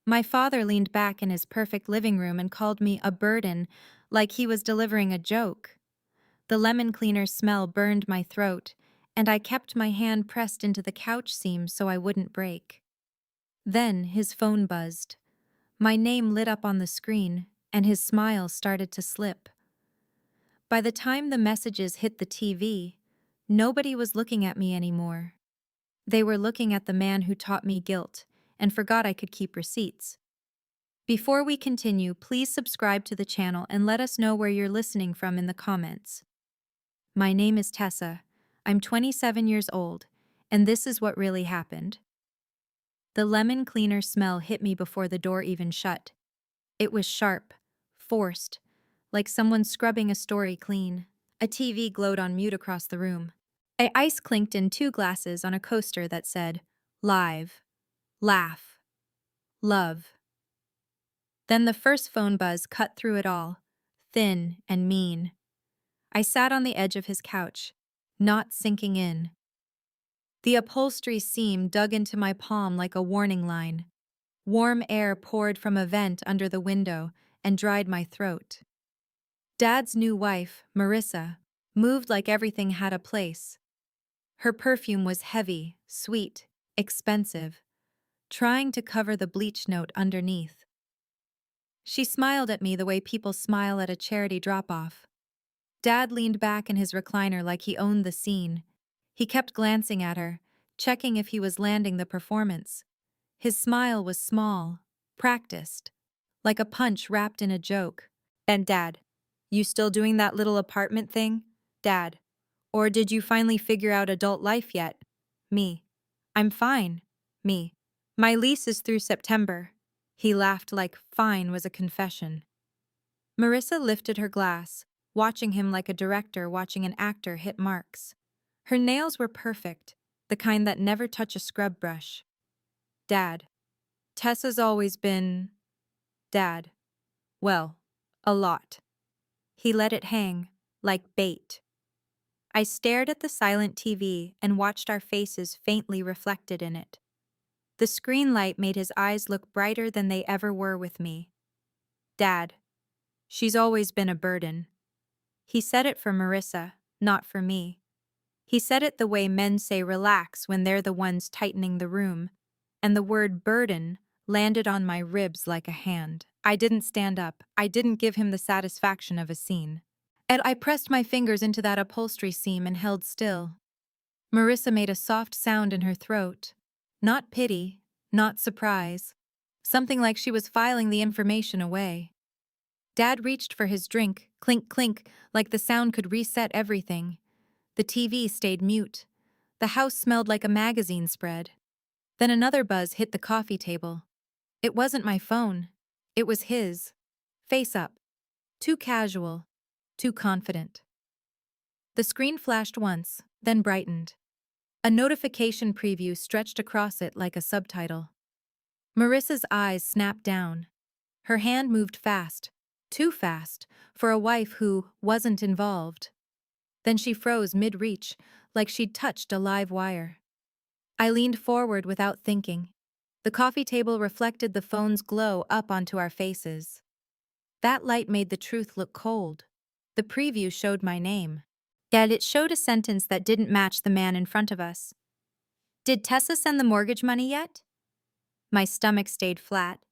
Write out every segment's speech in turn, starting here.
My father leaned back in his perfect living room and called me a burden, like he was delivering a joke. The lemon cleaner's smell burned my throat, and I kept my hand pressed into the couch seam so I wouldn't break. Then his phone buzzed. My name lit up on the screen, and his smile started to slip. By the time the messages hit the TV, nobody was looking at me anymore. They were looking at the man who taught me guilt and forgot I could keep receipts. Before we continue, please subscribe to the channel and let us know where you're listening from in the comments. My name is Tessa. I'm 27 years old, and this is what really happened. The lemon cleaner smell hit me before the door even shut. It was sharp, forced, like someone scrubbing a story clean. A TV glowed on mute across the room. Ice clinked in 2 glasses on a coaster that said, "Live, laugh, love." Then the first phone buzz cut through it all, thin and mean. I sat on the edge of his couch, not sinking in. The upholstery seam dug into my palm like a warning line. Warm air poured from a vent under the window and dried my throat. Dad's new wife, Marissa, moved like everything had a place. Her perfume was heavy, sweet, expensive, trying to cover the bleach note underneath. She smiled at me the way people smile at a charity drop-off. Dad leaned back in his recliner like he owned the scene. He kept glancing at her, checking if he was landing the performance. His smile was small, practiced, like a punch wrapped in a joke. "And Dad, you still doing that little apartment thing? Dad, or did you finally figure out adult life yet?" Me. "I'm fine." Me. "My lease is through September." He laughed like fine was a confession. Marissa lifted her glass, watching him like a director watching an actor hit marks. Her nails were perfect, the kind that never touch a scrub brush. "Dad, Tessa's always been..." "Dad, well, a lot." He let it hang, like bait. I stared at the silent TV and watched our faces faintly reflected in it. The screen light made his eyes look brighter than they ever were with me. "Dad, she's always been a burden." He said it for Marissa, not for me. He said it the way men say relax when they're the ones tightening the room, and the word burden landed on my ribs like a hand. I didn't stand up. I didn't give him the satisfaction of a scene. And I pressed my fingers into that upholstery seam and held still. Marissa made a soft sound in her throat. Not pity, not surprise. Something like she was filing the information away. Dad reached for his drink, clink clink, like the sound could reset everything. The TV stayed mute. The house smelled like a magazine spread. Then another buzz hit the coffee table. It wasn't my phone. It was his. Face up. Too casual. Too confident. The screen flashed once, then brightened. A notification preview stretched across it like a subtitle. Marissa's eyes snapped down. Her hand moved fast. Too fast for a wife who wasn't involved. Then she froze mid-reach, like she'd touched a live wire. I leaned forward without thinking. The coffee table reflected the phone's glow up onto our faces. That light made the truth look cold. The preview showed my name. Yet it showed a sentence that didn't match the man in front of us. "Did Tessa send the mortgage money yet?" My stomach stayed flat,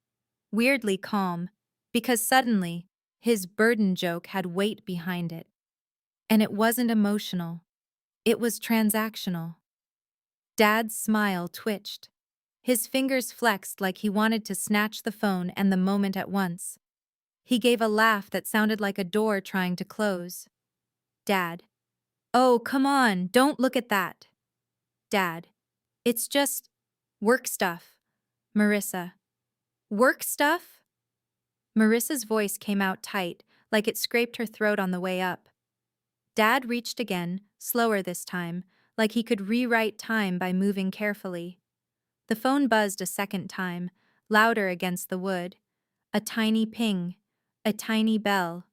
weirdly calm, because suddenly, his burden joke had weight behind it. And it wasn't emotional. It was transactional. Dad's smile twitched. His fingers flexed like he wanted to snatch the phone and the moment at once. He gave a laugh that sounded like a door trying to close. "Dad. Oh, come on, don't look at that." "Dad. It's just work stuff." Marissa. "Work stuff?" Marissa's voice came out tight, like it scraped her throat on the way up. Dad reached again, slower this time, like he could rewrite time by moving carefully. The phone buzzed a second time, louder against the wood. A tiny ping, a tiny bell,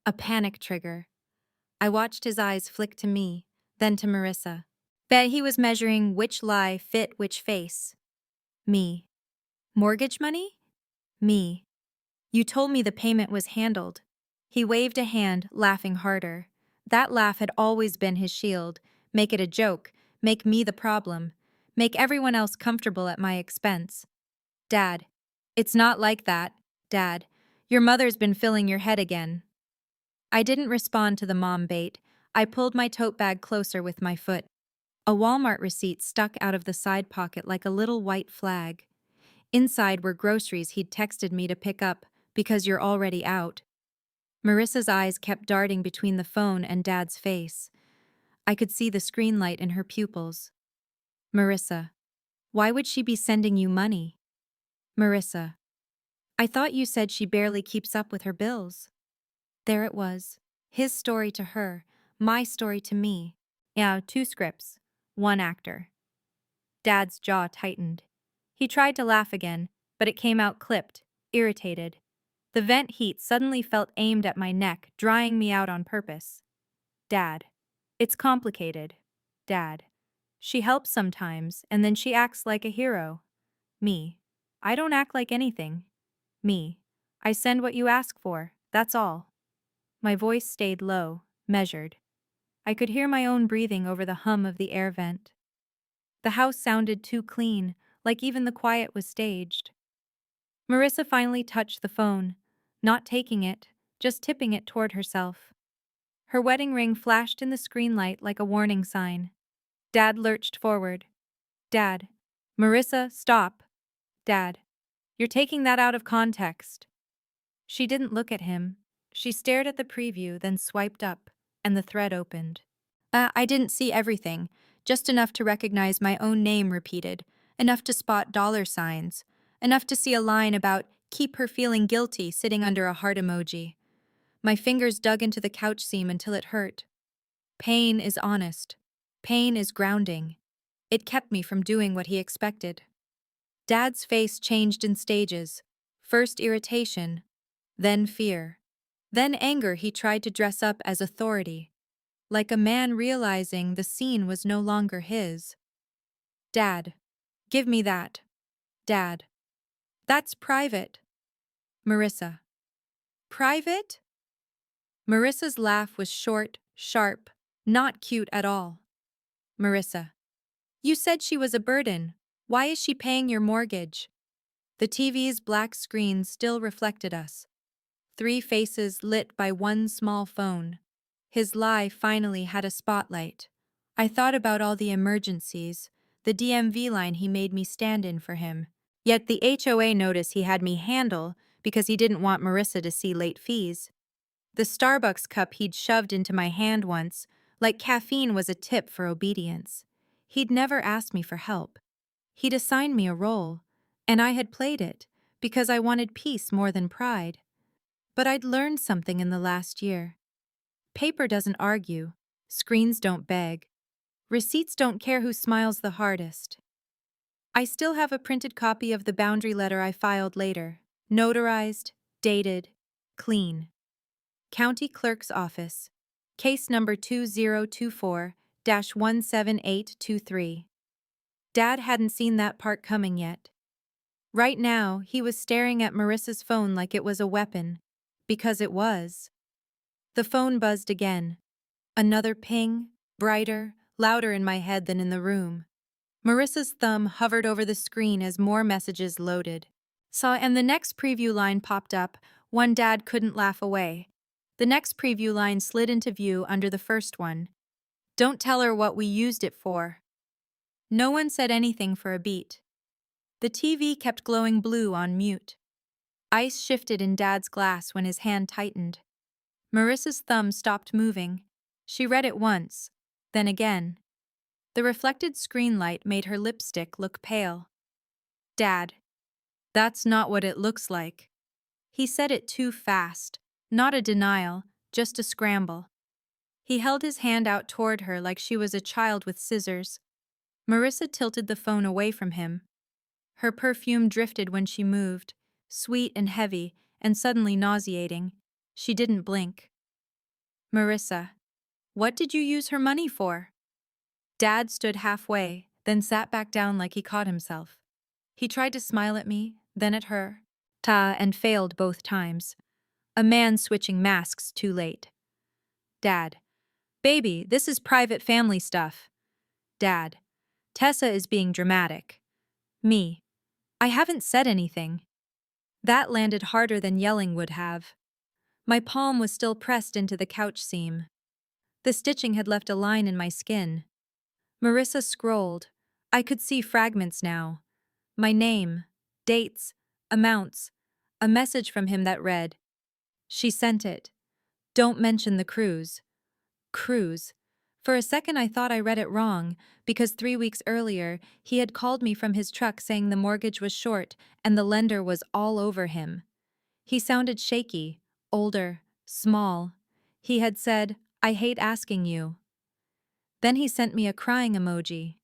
a panic trigger. I watched his eyes flick to me, then to Marissa. Bet he was measuring which lie fit which face. Me. "Mortgage money?" Me. You told me the payment was handled. He waved a hand, laughing harder. That laugh had always been his shield. Make it a joke. Make me the problem. Make everyone else comfortable at my expense. Dad. It's not like that, Dad. Your mother's been filling your head again. I didn't respond to the mom bait. I pulled my tote bag closer with my foot. A Walmart receipt stuck out of the side pocket like a little white flag. Inside were groceries he'd texted me to pick up, because you're already out. Marissa's eyes kept darting between the phone and Dad's face. I could see the screen light in her pupils. Marissa. Why would she be sending you money? Marissa. I thought you said she barely keeps up with her bills. There it was. His story to her, my story to me. Yeah, 2 scripts. 1 actor. Dad's jaw tightened. He tried to laugh again, but it came out clipped, irritated. The vent heat suddenly felt aimed at my neck, drying me out on purpose. Dad. It's complicated. Dad. She helps sometimes, and then she acts like a hero. Me. I don't act like anything. Me. I send what you ask for, that's all. My voice stayed low, measured. I could hear my own breathing over the hum of the air vent. The house sounded too clean, like even the quiet was staged. Marissa finally touched the phone, not taking it, just tipping it toward herself. Her wedding ring flashed in the screen light like a warning sign. Dad lurched forward. Dad. Marissa, stop. Dad. You're taking that out of context. She didn't look at him. She stared at the preview, then swiped up, and the thread opened. I didn't see everything, just enough to recognize my own name repeated, enough to spot dollar signs, enough to see a line about keep her feeling guilty sitting under a heart emoji. My fingers dug into the couch seam until it hurt. Pain is honest. Pain is grounding. It kept me from doing what he expected. Dad's face changed in stages. First irritation, then fear. Then anger. He tried to dress up as authority, like a man realizing the scene was no longer his. Dad. Give me that. Dad. That's private. Marissa. Private? Marissa's laugh was short, sharp, not cute at all. Marissa. You said she was a burden. Why is she paying your mortgage? The TV's black screen still reflected us. 3 faces lit by one small phone. His lie finally had a spotlight. I thought about all the emergencies, the DMV line he made me stand in for him. Yet the HOA notice he had me handle because he didn't want Marissa to see late fees. The Starbucks cup he'd shoved into my hand once, like caffeine was a tip for obedience. He'd never asked me for help. He'd assigned me a role, and I had played it because I wanted peace more than pride. But I'd learned something in the last year. Paper doesn't argue. Screens don't beg. Receipts don't care who smiles the hardest. I still have a printed copy of the boundary letter I filed later. Notarized, dated, clean. County Clerk's Office. Case number 2024-17823. Dad hadn't seen that part coming yet. Right now, he was staring at Marissa's phone like it was a weapon. Because it was. The phone buzzed again. Another ping, brighter, louder in my head than in the room. Marissa's thumb hovered over the screen as more messages loaded. And the next preview line popped up, one Dad couldn't laugh away. The next preview line slid into view under the first one. Don't tell her what we used it for. No one said anything for a beat. The TV kept glowing blue on mute. Ice shifted in Dad's glass when his hand tightened. Marissa's thumb stopped moving. She read it once, then again. The reflected screen light made her lipstick look pale. Dad. That's not what it looks like. He said it too fast, not a denial, just a scramble. He held his hand out toward her like she was a child with scissors. Marissa tilted the phone away from him. Her perfume drifted when she moved, sweet and heavy, and suddenly nauseating. She didn't blink. Marissa. What did you use her money for? Dad stood halfway, then sat back down like he caught himself. He tried to smile at me, then at her. and failed both times. A man switching masks too late. Dad. Baby, this is private family stuff. Dad. Tessa is being dramatic. Me. I haven't said anything. That landed harder than yelling would have. My palm was still pressed into the couch seam. The stitching had left a line in my skin. Marissa scrolled. I could see fragments now. My name, dates, amounts, a message from him that read, "She sent it. Don't mention the cruise." Cruise. For a second I thought I read it wrong, because 3 weeks earlier he had called me from his truck saying the mortgage was short and the lender was all over him. He sounded shaky, older, small. He had said, "I hate asking you." Then he sent me a crying emoji.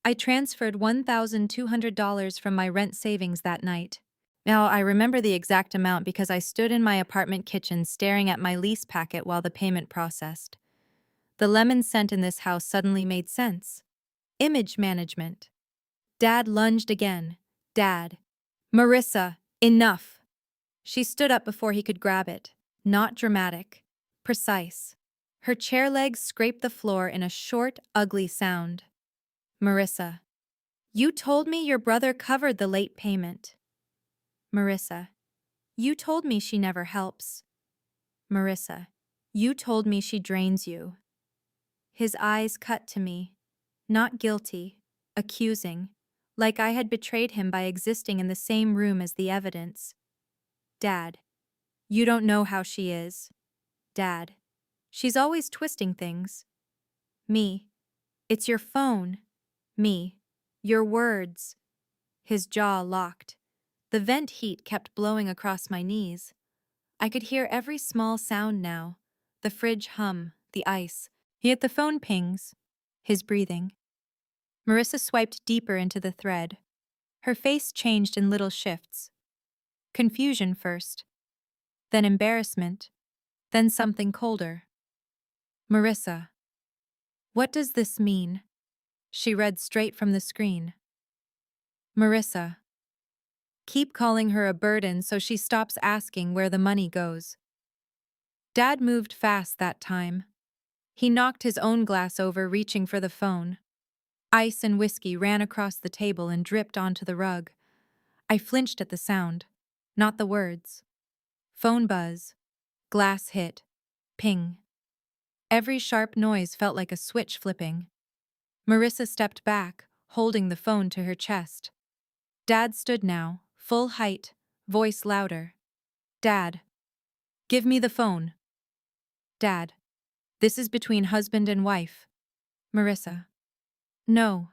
I transferred $1,200 from my rent savings that night. Now, I remember the exact amount because I stood in my apartment kitchen staring at my lease packet while the payment processed. The lemon scent in this house suddenly made sense. Image management. Dad lunged again. Dad. Marissa, enough. She stood up before he could grab it. Not dramatic. Precise. Her chair legs scraped the floor in a short, ugly sound. Marissa. You told me your brother covered the late payment. Marissa. You told me she never helps. Marissa. You told me she drains you. His eyes cut to me. Not guilty, accusing, like I had betrayed him by existing in the same room as the evidence. Dad. You don't know how she is. Dad. She's always twisting things. Me. It's your phone. Me. Your words. His jaw locked. The vent heat kept blowing across my knees. I could hear every small sound now. The fridge hum, the ice. Yet the phone pings. His breathing. Marissa swiped deeper into the thread. Her face changed in little shifts. Confusion first. Then embarrassment. Then something colder. Marissa. What does this mean? She read straight from the screen. Marissa. Keep calling her a burden so she stops asking where the money goes. Dad moved fast that time. He knocked his own glass over, reaching for the phone. Ice and whiskey ran across the table and dripped onto the rug. I flinched at the sound, not the words. Phone buzz. Glass hit. Ping. Every sharp noise felt like a switch flipping. Marissa stepped back, holding the phone to her chest. Dad stood now, full height, voice louder. Dad. Give me the phone. Dad. This is between husband and wife. Marissa. No.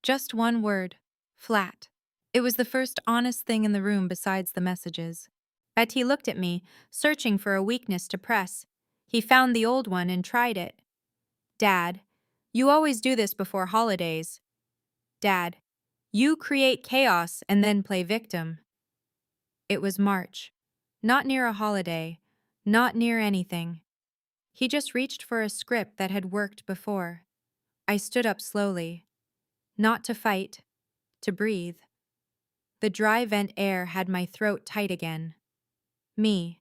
Just one word. Flat. It was the first honest thing in the room besides the messages. But he looked at me, searching for a weakness to press. He found the old one and tried it. Dad. You always do this before holidays. Dad. You create chaos and then play victim. It was March. Not near a holiday. Not near anything. He just reached for a script that had worked before. I stood up slowly. Not to fight, to breathe. The dry vent air had my throat tight again. Me.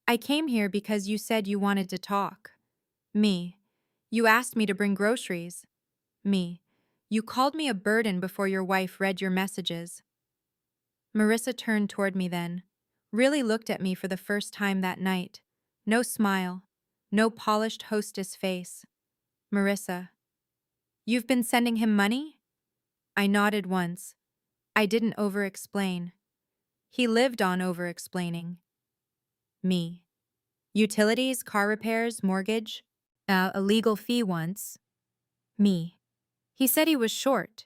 I came here because you said you wanted to talk. Me. You asked me to bring groceries. Me. You called me a burden before your wife read your messages. Marissa turned toward me then, really looked at me for the first time that night. No smile, no polished hostess face. Marissa. You've been sending him money? I nodded once. I didn't over-explain. He lived on over-explaining. Me. Utilities, car repairs, mortgage? A legal fee once. Me. He said he was short.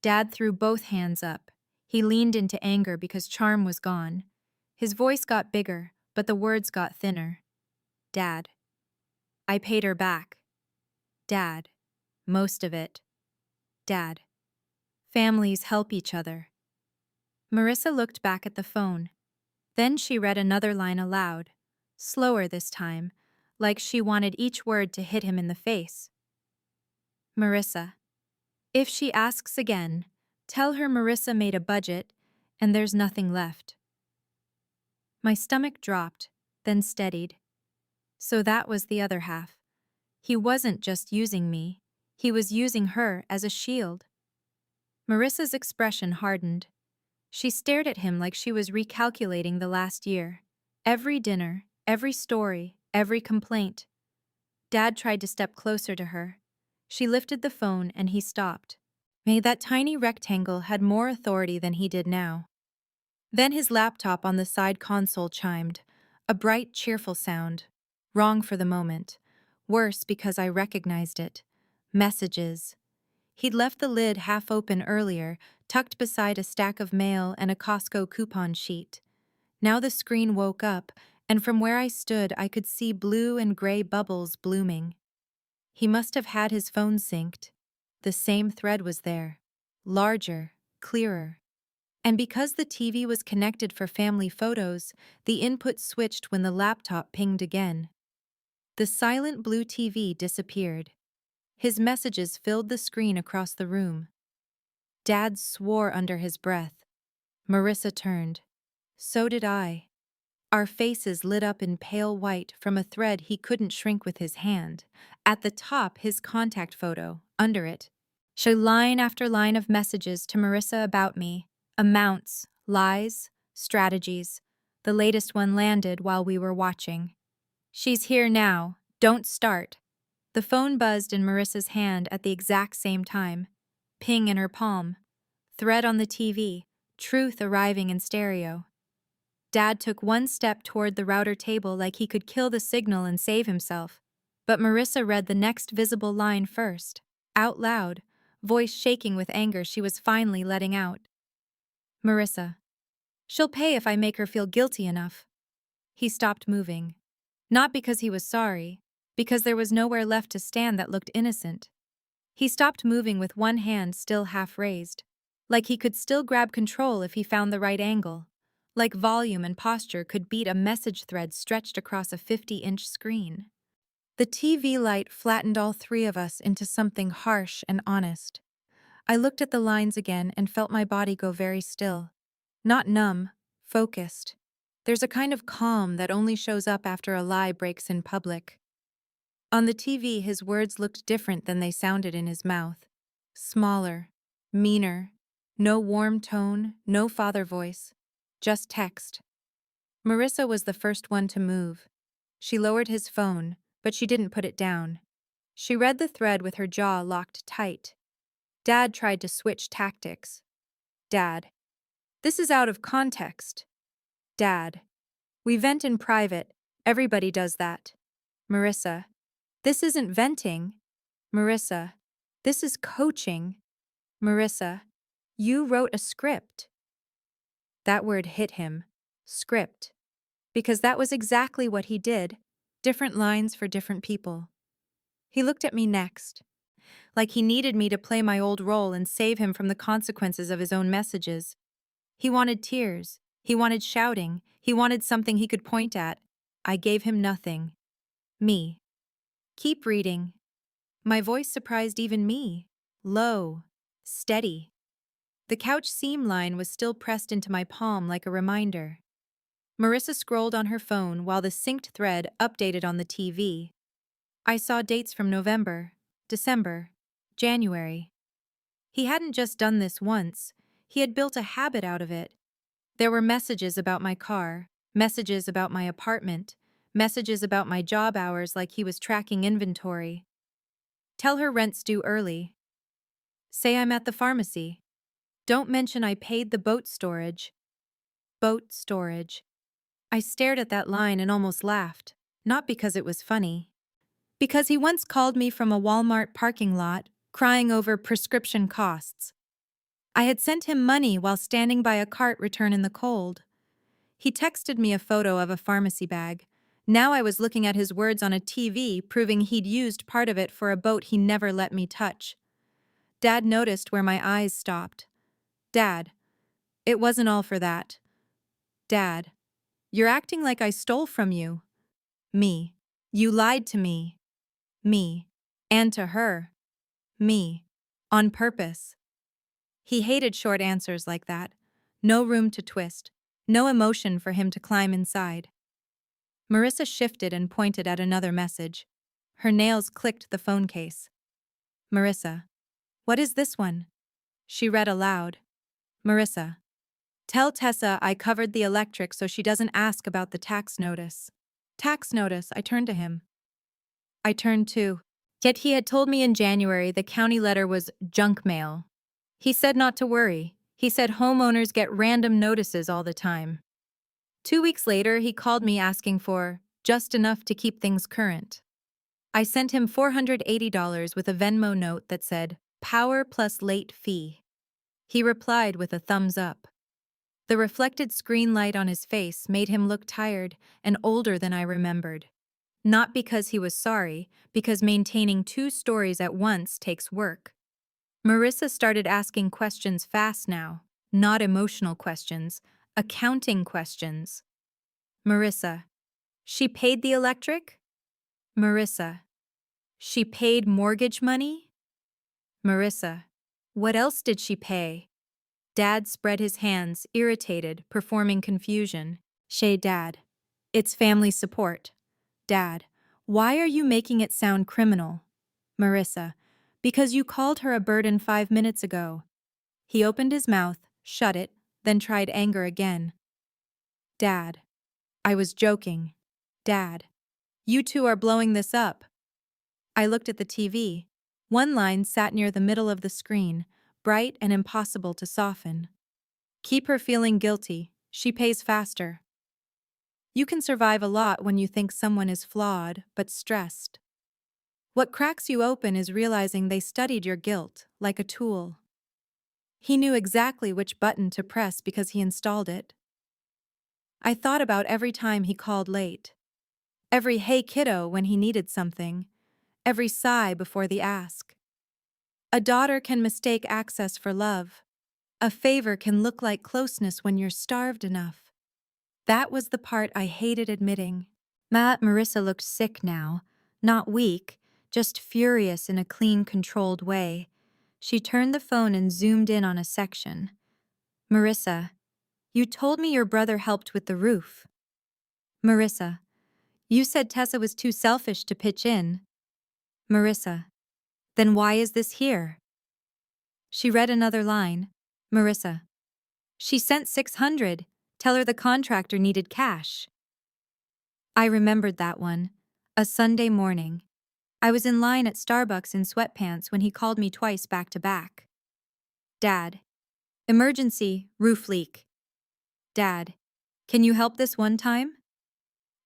Dad threw both hands up. He leaned into anger because charm was gone. His voice got bigger, but the words got thinner. Dad. I paid her back. Dad. Most of it. Dad. Families help each other. Marissa looked back at the phone. Then she read another line aloud, slower this time, like she wanted each word to hit him in the face. Marissa. If she asks again, tell her Marissa made a budget and there's nothing left. My stomach dropped, then steadied. So that was the other half. He wasn't just using me, he was using her as a shield. Marissa's expression hardened. She stared at him like she was recalculating the last year. Every dinner, every story, every complaint. Dad tried to step closer to her. She lifted the phone and he stopped. That tiny rectangle had more authority than he did now. Then his laptop on the side console chimed, a bright, cheerful sound. Wrong for the moment. Worse because I recognized it. Messages. He'd left the lid half open earlier, tucked beside a stack of mail and a Costco coupon sheet. Now the screen woke up, and from where I stood I could see blue and gray bubbles blooming. He must have had his phone synced. The same thread was there. Larger, clearer. And because the TV was connected for family photos, the input switched when the laptop pinged again. The silent blue TV disappeared. His messages filled the screen across the room. Dad swore under his breath. Marissa turned. So did I. Our faces lit up in pale white from a thread he couldn't shrink with his hand. At the top, his contact photo. Under it, show line after line of messages to Marissa about me. Amounts, lies, strategies. The latest one landed while we were watching. She's here now. Don't start. The phone buzzed in Marissa's hand at the exact same time. Ping in her palm. Thread on the TV. Truth arriving in stereo. Dad took one step toward the router table like he could kill the signal and save himself. But Marissa read the next visible line first. Out loud, voice shaking with anger she was finally letting out. Marissa. She'll pay if I make her feel guilty enough. He stopped moving. Not because he was sorry, because there was nowhere left to stand that looked innocent. He stopped moving with one hand still half raised. Like he could still grab control if he found the right angle. Like volume and posture could beat a message thread stretched across a 50-inch screen. The TV light flattened all three of us into something harsh and honest. I looked at the lines again and felt my body go very still. Not numb, focused. There's a kind of calm that only shows up after a lie breaks in public. On the TV, his words looked different than they sounded in his mouth. Smaller, meaner, no warm tone, no father voice, just text. Marissa was the first one to move. She lowered his phone, but she didn't put it down. She read the thread with her jaw locked tight. Dad tried to switch tactics. Dad. This is out of context. Dad. We vent in private. Everybody does that. Marissa. This isn't venting. Marissa. This is coaching. Marissa. You wrote a script. That word hit him. Script. Because that was exactly what he did. Different lines for different people. He looked at me next. Like he needed me to play my old role and save him from the consequences of his own messages. He wanted tears. He wanted shouting. He wanted something he could point at. I gave him nothing. Me. Keep reading. My voice surprised even me. Low. Steady. The couch seam line was still pressed into my palm like a reminder. Marissa scrolled on her phone while the synced thread updated on the TV. I saw dates from November, December, January. He hadn't just done this once, he had built a habit out of it. There were messages about my car, messages about my apartment, messages about my job hours like he was tracking inventory. Tell her rent's due early. Say I'm at the pharmacy. Don't mention I paid the boat storage. Boat storage. I stared at that line and almost laughed, not because it was funny. Because he once called me from a Walmart parking lot, crying over prescription costs. I had sent him money while standing by a cart return in the cold. He texted me a photo of a pharmacy bag. Now I was looking at his words on a TV, proving he'd used part of it for a boat he never let me touch. Dad noticed where my eyes stopped. Dad, it wasn't all for that. Dad, you're acting like I stole from you. Me. You lied to me. Me. And to her. Me. On purpose. He hated short answers like that. No room to twist. No emotion for him to climb inside. Marissa shifted and pointed at another message. Her nails clicked the phone case. Marissa. What is this one? She read aloud. Marissa. Tell Tessa I covered the electric so she doesn't ask about the tax notice. Tax notice, I turned to him. I turned too. Yet he had told me in January the county letter was junk mail. He said not to worry. He said homeowners get random notices all the time. 2 weeks later, he called me asking for just enough to keep things current. I sent him $480 with a Venmo note that said, power plus late fee. He replied with a thumbs up. The reflected screen light on his face made him look tired and older than I remembered. Not because he was sorry, because maintaining 2 stories at once takes work. Marissa started asking questions fast now, not emotional questions, accounting questions. Marissa. She paid the electric? Marissa. She paid mortgage money? Marissa. What else did she pay? Dad spread his hands, irritated, performing confusion. Dad. It's family support. Dad. Why are you making it sound criminal? Marissa. Because you called her a burden 5 minutes ago. He opened his mouth, shut it, then tried anger again. Dad. I was joking. Dad. You two are blowing this up. I looked at the TV. One line sat near the middle of the screen, bright and impossible to soften. Keep her feeling guilty. She pays faster. You can survive a lot when you think someone is flawed, but stressed. What cracks you open is realizing they studied your guilt, like a tool. He knew exactly which button to press because he installed it. I thought about every time he called late. Every hey kiddo when he needed something. Every sigh before the ask. A daughter can mistake access for love. A favor can look like closeness when you're starved enough. That was the part I hated admitting. Marissa looked sick now, not weak, just furious in a clean, controlled way. She turned the phone and zoomed in on a section. Marissa, you told me your brother helped with the roof. Marissa, you said Tessa was too selfish to pitch in. Marissa, then why is this here? She read another line. Marissa, she sent 600. Tell her the contractor needed cash. I remembered that one. A Sunday morning. I was in line at Starbucks in sweatpants when he called me twice back to back. Dad. Emergency, roof leak. Dad. Can you help this one time?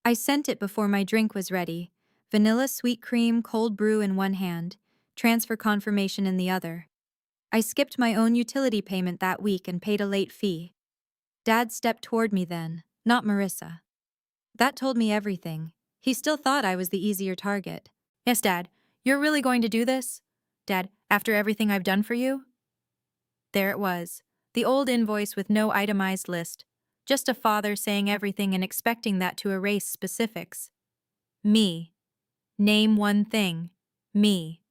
I sent it before my drink was ready. Vanilla sweet cream, cold brew in one hand, transfer confirmation in the other. I skipped my own utility payment that week and paid a late fee. Dad stepped toward me then, not Marissa. That told me everything. He still thought I was the easier target. Yes, Dad, you're really going to do this? Dad, after everything I've done for you? There it was, the old invoice with no itemized list, just a father saying everything and expecting that to erase specifics. Me. Name one thing. Me.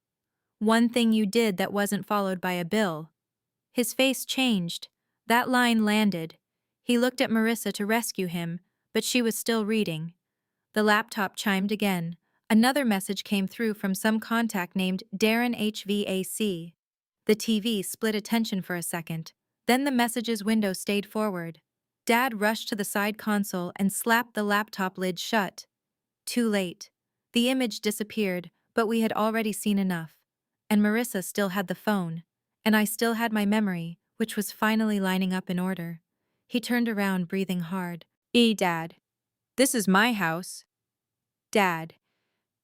One thing you did that wasn't followed by a bill. His face changed. That line landed. He looked at Marissa to rescue him, but she was still reading. The laptop chimed again. Another message came through from some contact named Darren HVAC. The TV split attention for a second. Then the messages window stayed forward. Dad rushed to the side console and slapped the laptop lid shut. Too late. The image disappeared, but we had already seen enough. And Marissa still had the phone. And I still had my memory, which was finally lining up in order. He turned around, breathing hard. Dad. This is my house. Dad.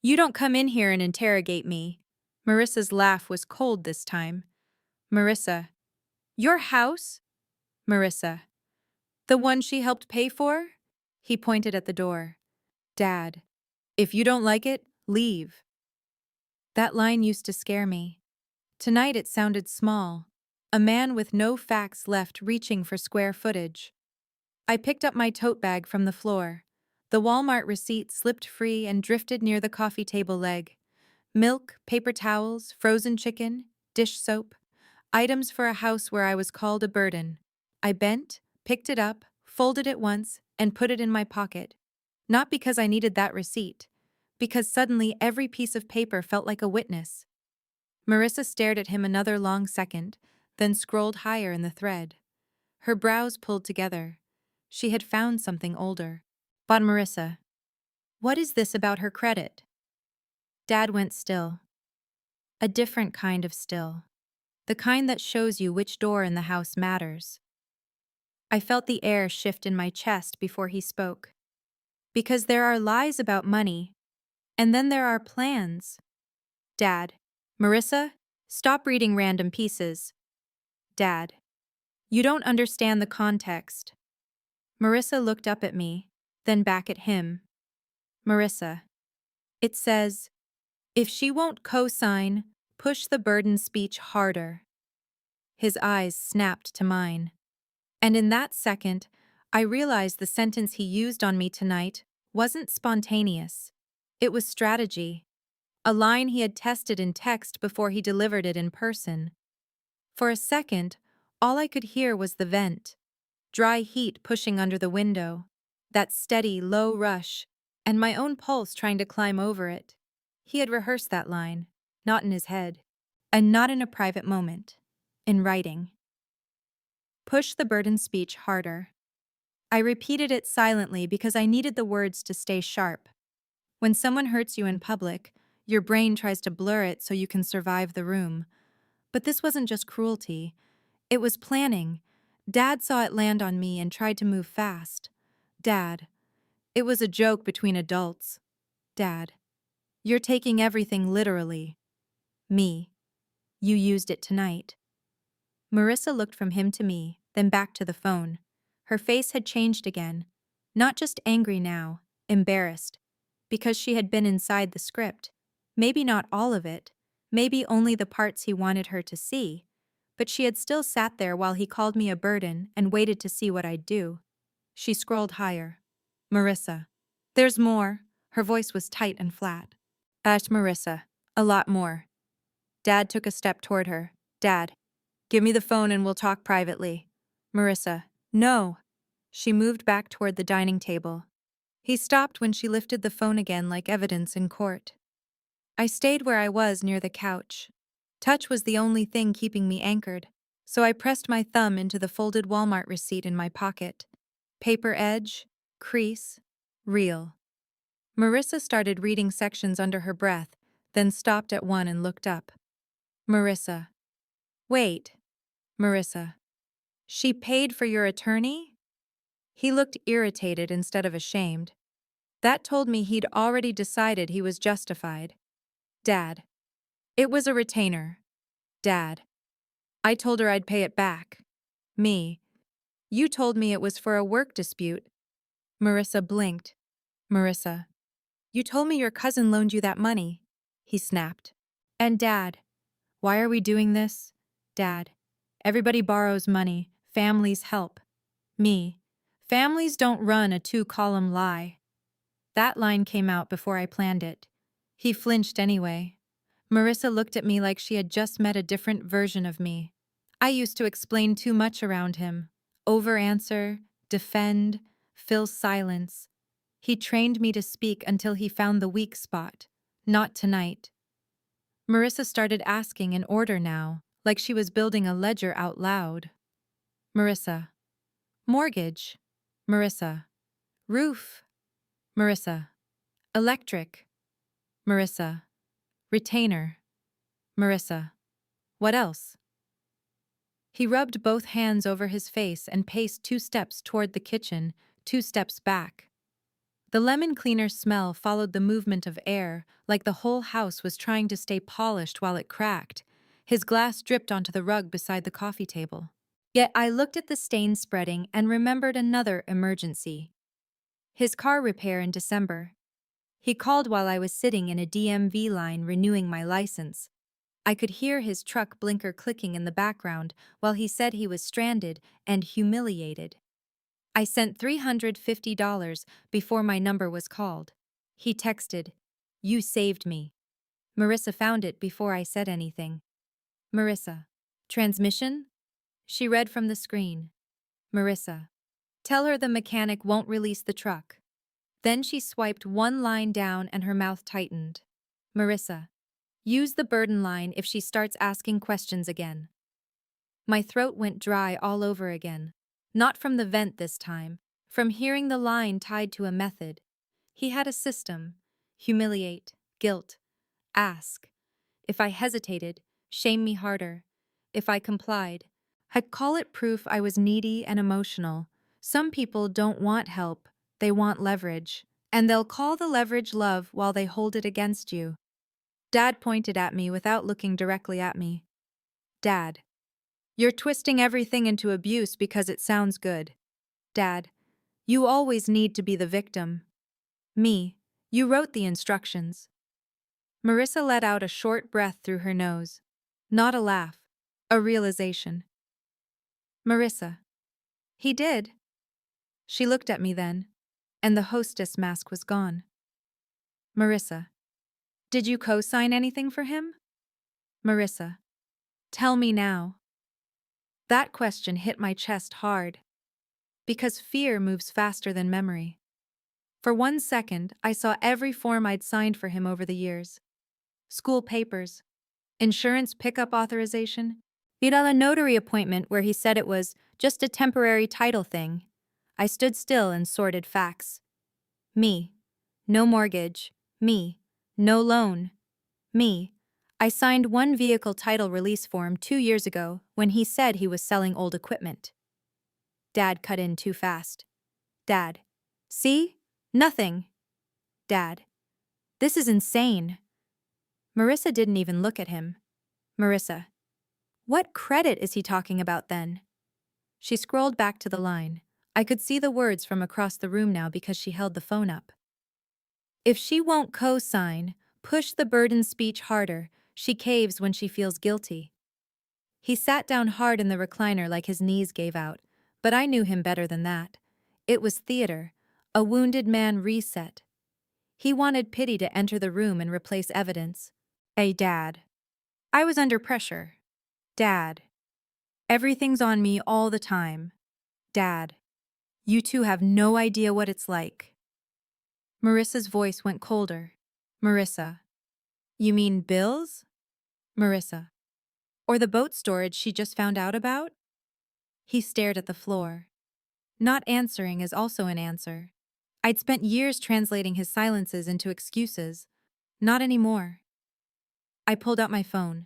You don't come in here and interrogate me. Marissa's laugh was cold this time. Marissa. Your house? Marissa. The one she helped pay for? He pointed at the door. Dad. If you don't like it, leave. That line used to scare me. Tonight it sounded small. A man with no facts left reaching for square footage. I picked up my tote bag from the floor. The Walmart receipt slipped free and drifted near the coffee table leg. Milk, paper towels, frozen chicken, dish soap. Items for a house where I was called a burden. I bent, picked it up, folded it once, and put it in my pocket. Not because I needed that receipt, because suddenly every piece of paper felt like a witness. Marissa stared at him another long second, then scrolled higher in the thread. Her brows pulled together. She had found something older. But Marissa, what is this about her credit? Dad went still. A different kind of still. The kind that shows you which door in the house matters. I felt the air shift in my chest before he spoke. Because there are lies about money, and then there are plans. Dad. Marissa, stop reading random pieces. Dad. You don't understand the context. Marissa looked up at me, then back at him. Marissa. It says, if she won't co-sign, push the burden speech harder. His eyes snapped to mine. And in that second, I realized the sentence he used on me tonight wasn't spontaneous. It was strategy. A line he had tested in text before he delivered it in person. For a second, all I could hear was the vent. Dry heat pushing under the window. That steady, low rush, and my own pulse trying to climb over it. He had rehearsed that line, not in his head, and not in a private moment. In writing. Push the burden speech harder. I repeated it silently because I needed the words to stay sharp. When someone hurts you in public, your brain tries to blur it so you can survive the room. But this wasn't just cruelty. It was planning. Dad saw it land on me and tried to move fast. Dad. It was a joke between adults. Dad. You're taking everything literally. Me. You used it tonight. Marissa looked from him to me, then back to the phone. Her face had changed again. Not just angry now, embarrassed. Because she had been inside the script. Maybe not all of it. Maybe only the parts he wanted her to see. But she had still sat there while he called me a burden and waited to see what I'd do. She scrolled higher. Marissa. There's more. Her voice was tight and flat. Asked Marissa. A lot more. Dad took a step toward her. Dad. Give me the phone and we'll talk privately. Marissa. No. She moved back toward the dining table. He stopped when she lifted the phone again like evidence in court. I stayed where I was near the couch. Touch was the only thing keeping me anchored, so I pressed my thumb into the folded Walmart receipt in my pocket. Paper edge, crease, real. Marissa started reading sections under her breath, then stopped at one and looked up. Marissa. Wait. Marissa. She paid for your attorney? He looked irritated instead of ashamed. That told me he'd already decided he was justified. Dad. It was a retainer. Dad. I told her I'd pay it back. Me. You told me it was for a work dispute. Marissa blinked. Marissa. You told me your cousin loaned you that money. He snapped. And Dad. Why are we doing this? Dad. Everybody borrows money. Families help. Me. Families don't run a 2-column lie. That line came out before I planned it. He flinched anyway. Marissa looked at me like she had just met a different version of me. I used to explain too much around him. Over-answer, defend, fill silence. He trained me to speak until he found the weak spot. Not tonight. Marissa started asking in order now, like she was building a ledger out loud. Marissa. Mortgage. Marissa. Roof. Marissa. Electric. Marissa. Retainer. Marissa. What else? He rubbed both hands over his face and paced 2 steps toward the kitchen, 2 steps back. The lemon cleaner smell followed the movement of air, like the whole house was trying to stay polished while it cracked. His glass dripped onto the rug beside the coffee table. Yet I looked at the stain spreading and remembered another emergency. His car repair in December. He called while I was sitting in a DMV line renewing my license. I could hear his truck blinker clicking in the background while he said he was stranded and humiliated. I sent $350 before my number was called. He texted, "You saved me." Marissa found it before I said anything. Marissa. Transmission? She read from the screen. Marissa. Tell her the mechanic won't release the truck. Then she swiped one line down and her mouth tightened. Marissa, use the burden line if she starts asking questions again. My throat went dry all over again. Not from the vent this time, from hearing the line tied to a method. He had a system. Humiliate, guilt, ask. If I hesitated, shame me harder. If I complied, I'd call it proof I was needy and emotional. Some people don't want help, they want leverage. And they'll call the leverage love while they hold it against you. Dad pointed at me without looking directly at me. Dad, you're twisting everything into abuse because it sounds good. Dad, you always need to be the victim. Me, you wrote the instructions. Marissa let out a short breath through her nose. Not a laugh, a realization. Marissa. He did. She looked at me then, and the hostess mask was gone. Marissa. Did you co-sign anything for him? Marissa. Tell me now. That question hit my chest hard. Because fear moves faster than memory. For 1 second, I saw every form I'd signed for him over the years. School papers, insurance pickup authorization. He'd had a notary appointment where he said it was just a temporary title thing. I stood still and sorted facts. Me. No mortgage. Me. No loan. Me. I signed one vehicle title release form 2 years ago when he said he was selling old equipment. Dad cut in too fast. Dad. See? Nothing. Dad. This is insane. Marissa didn't even look at him. Marissa. What credit is he talking about then? She scrolled back to the line. I could see the words from across the room now because she held the phone up. If she won't co-sign, push the burden speech harder. She caves when she feels guilty. He sat down hard in the recliner like his knees gave out, but I knew him better than that. It was theater, a wounded man reset. He wanted pity to enter the room and replace evidence. Hey, Dad. I was under pressure. Dad. Everything's on me all the time. Dad. You two have no idea what it's like. Marissa's voice went colder. Marissa. You mean bills? Marissa. Or the boat storage she just found out about? He stared at the floor. Not answering is also an answer. I'd spent years translating his silences into excuses. Not anymore. I pulled out my phone.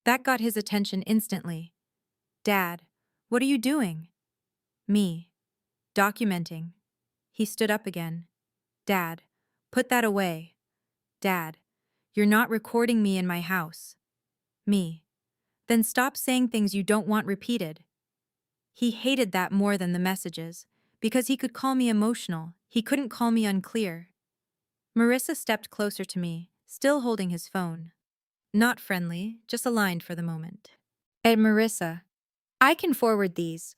That got his attention instantly. Dad, what are you doing? Me. Documenting. He stood up again. Dad, put that away. Dad, you're not recording me in my house. Me. Then stop saying things you don't want repeated. He hated that more than the messages, because he could call me emotional, he couldn't call me unclear. Marissa stepped closer to me, still holding his phone. Not friendly, just aligned for the moment. And Marissa, I can forward these.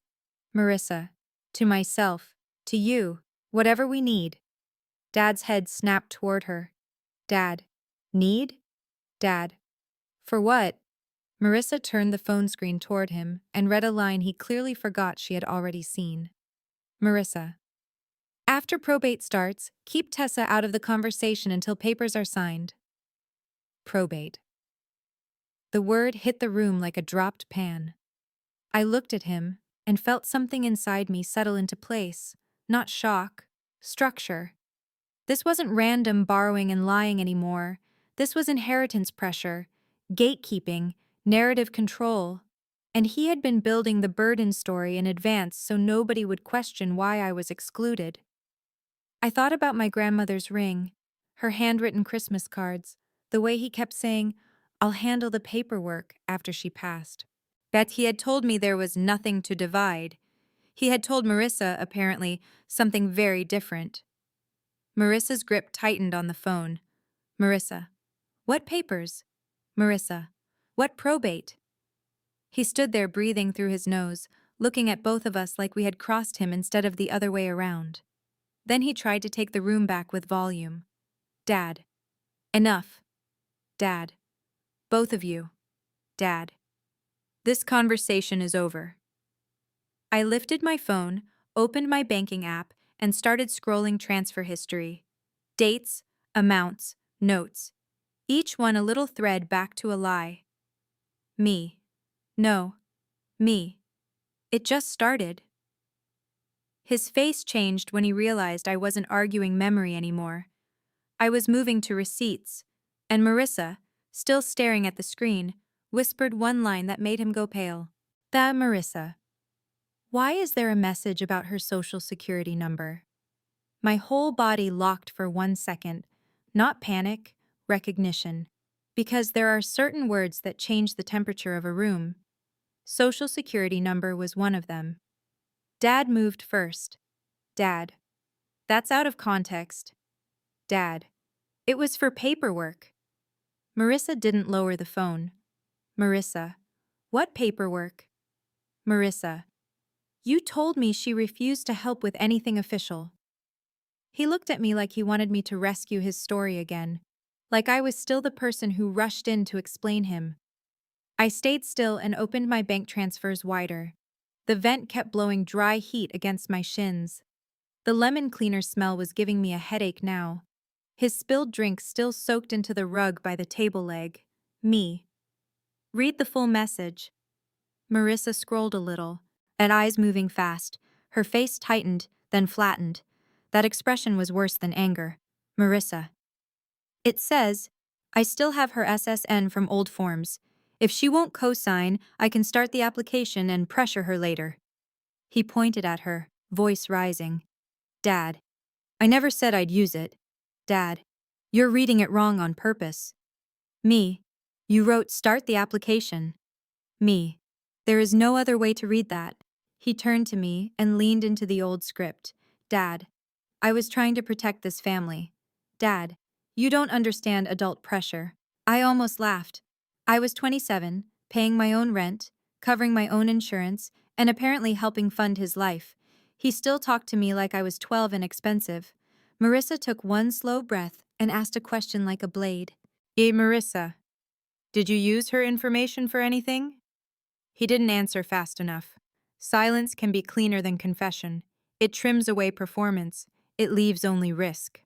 Marissa, to myself, to you, whatever we need. Dad's head snapped toward her. Dad, need? Dad, for what? Marissa turned the phone screen toward him and read a line he clearly forgot she had already seen. Marissa. After probate starts, keep Tessa out of the conversation until papers are signed. Probate. The word hit the room like a dropped pan. I looked at him and felt something inside me settle into place, not shock, structure. This wasn't random borrowing and lying anymore. This was inheritance pressure, gatekeeping, narrative control. And he had been building the burden story in advance so nobody would question why I was excluded. I thought about my grandmother's ring, her handwritten Christmas cards, the way he kept saying, I'll handle the paperwork after she passed. Bet he had told me there was nothing to divide. He had told Marissa, apparently, something very different. Marissa's grip tightened on the phone. Marissa. What papers? Marissa. What probate? He stood there breathing through his nose, looking at both of us like we had crossed him instead of the other way around. Then he tried to take the room back with volume. Dad. Enough. Dad. Both of you. Dad. This conversation is over. I lifted my phone, opened my banking app, and started scrolling transfer history. Dates, amounts, notes. Each one a little thread back to a lie. Me. No. Me. It just started. His face changed when he realized I wasn't arguing memory anymore. I was moving to receipts, and Marissa, still staring at the screen, whispered one line that made him go pale. That Marissa. Why is there a message about her social security number? My whole body locked for 1 second. Not panic, recognition. Because there are certain words that change the temperature of a room. Social security number was one of them. Dad moved first. Dad. That's out of context. Dad. It was for paperwork. Marissa didn't lower the phone. Marissa. What paperwork? Marissa. You told me she refused to help with anything official. He looked at me like he wanted me to rescue his story again, like I was still the person who rushed in to explain him. I stayed still and opened my bank transfers wider. The vent kept blowing dry heat against my shins. The lemon cleaner smell was giving me a headache now. His spilled drink still soaked into the rug by the table leg. Me. Read the full message. Marissa scrolled a little, and eyes moving fast. Her face tightened, then flattened. That expression was worse than anger. Marissa. It says, I still have her SSN from old forms. If she won't co-sign, I can start the application and pressure her later. He pointed at her, voice rising. Dad. I never said I'd use it. Dad. You're reading it wrong on purpose. Me. You wrote start the application. Me. There is no other way to read that. He turned to me and leaned into the old script. Dad. I was trying to protect this family. Dad. You don't understand adult pressure. I almost laughed. I was 27, paying my own rent, covering my own insurance, and apparently helping fund his life. He still talked to me like I was 12 and expensive. Marissa took one slow breath and asked a question like a blade. Marissa, did you use her information for anything? He didn't answer fast enough. Silence can be cleaner than confession. It trims away performance. It leaves only risk.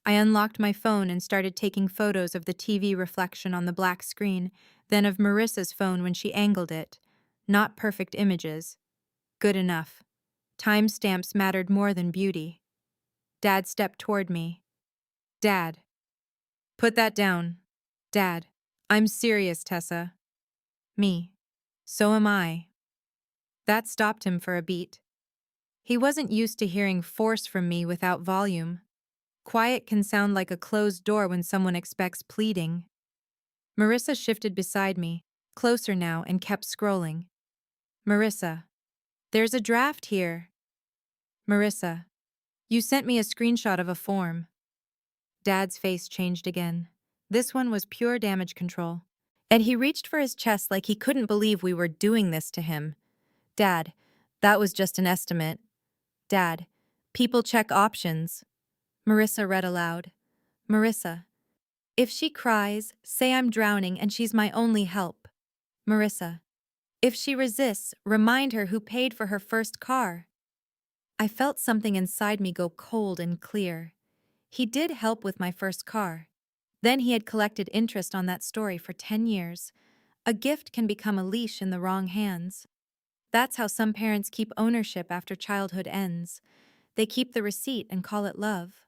I unlocked my phone and started taking photos of the TV reflection on the black screen, then of Marissa's phone when she angled it. Not perfect images. Good enough. Timestamps mattered more than beauty. Dad stepped toward me. Dad. Put that down. Dad. I'm serious, Tessa. Me. So am I. That stopped him for a beat. He wasn't used to hearing force from me without volume. Quiet can sound like a closed door when someone expects pleading. Marissa shifted beside me, closer now, and kept scrolling. Marissa. There's a draft here. Marissa. You sent me a screenshot of a form. Dad's face changed again. This one was pure damage control. And he reached for his chest like he couldn't believe we were doing this to him. Dad. That was just an estimate. Dad. People check options. Marissa read aloud. Marissa. If she cries, say I'm drowning and she's my only help. Marissa. If she resists, remind her who paid for her first car. I felt something inside me go cold and clear. He did help with my first car. Then he had collected interest on that story for 10 years. A gift can become a leash in the wrong hands. That's how some parents keep ownership after childhood ends. They keep the receipt and call it love.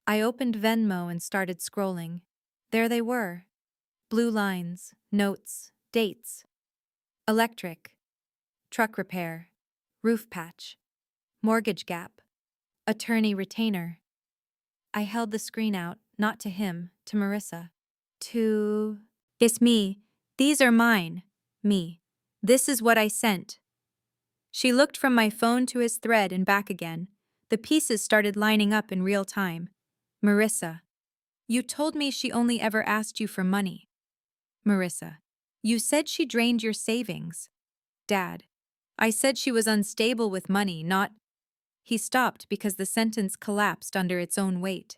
I opened Venmo and started scrolling. There they were. Blue lines, notes, dates. Electric. Truck repair. Roof patch. Mortgage gap. Attorney retainer. I held the screen out, not to him, to Marissa. It's me. These are mine. Me. This is what I sent. She looked from my phone to his thread and back again. The pieces started lining up in real time. Marissa. You told me she only ever asked you for money. Marissa. You said she drained your savings. Dad. I said she was unstable with money, not... He stopped because the sentence collapsed under its own weight.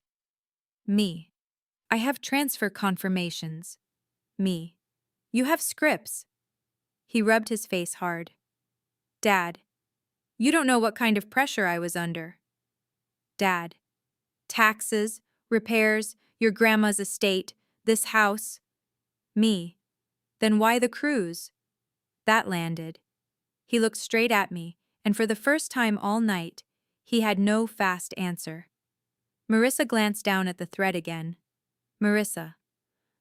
Me. I have transfer confirmations. Me. You have scripts. He rubbed his face hard. Dad. You don't know what kind of pressure I was under. Dad. Taxes, repairs, your grandma's estate, this house. Me. Then why the cruise? That landed. He looked straight at me, and for the first time all night, he had no fast answer. Marissa glanced down at the thread again. Marissa.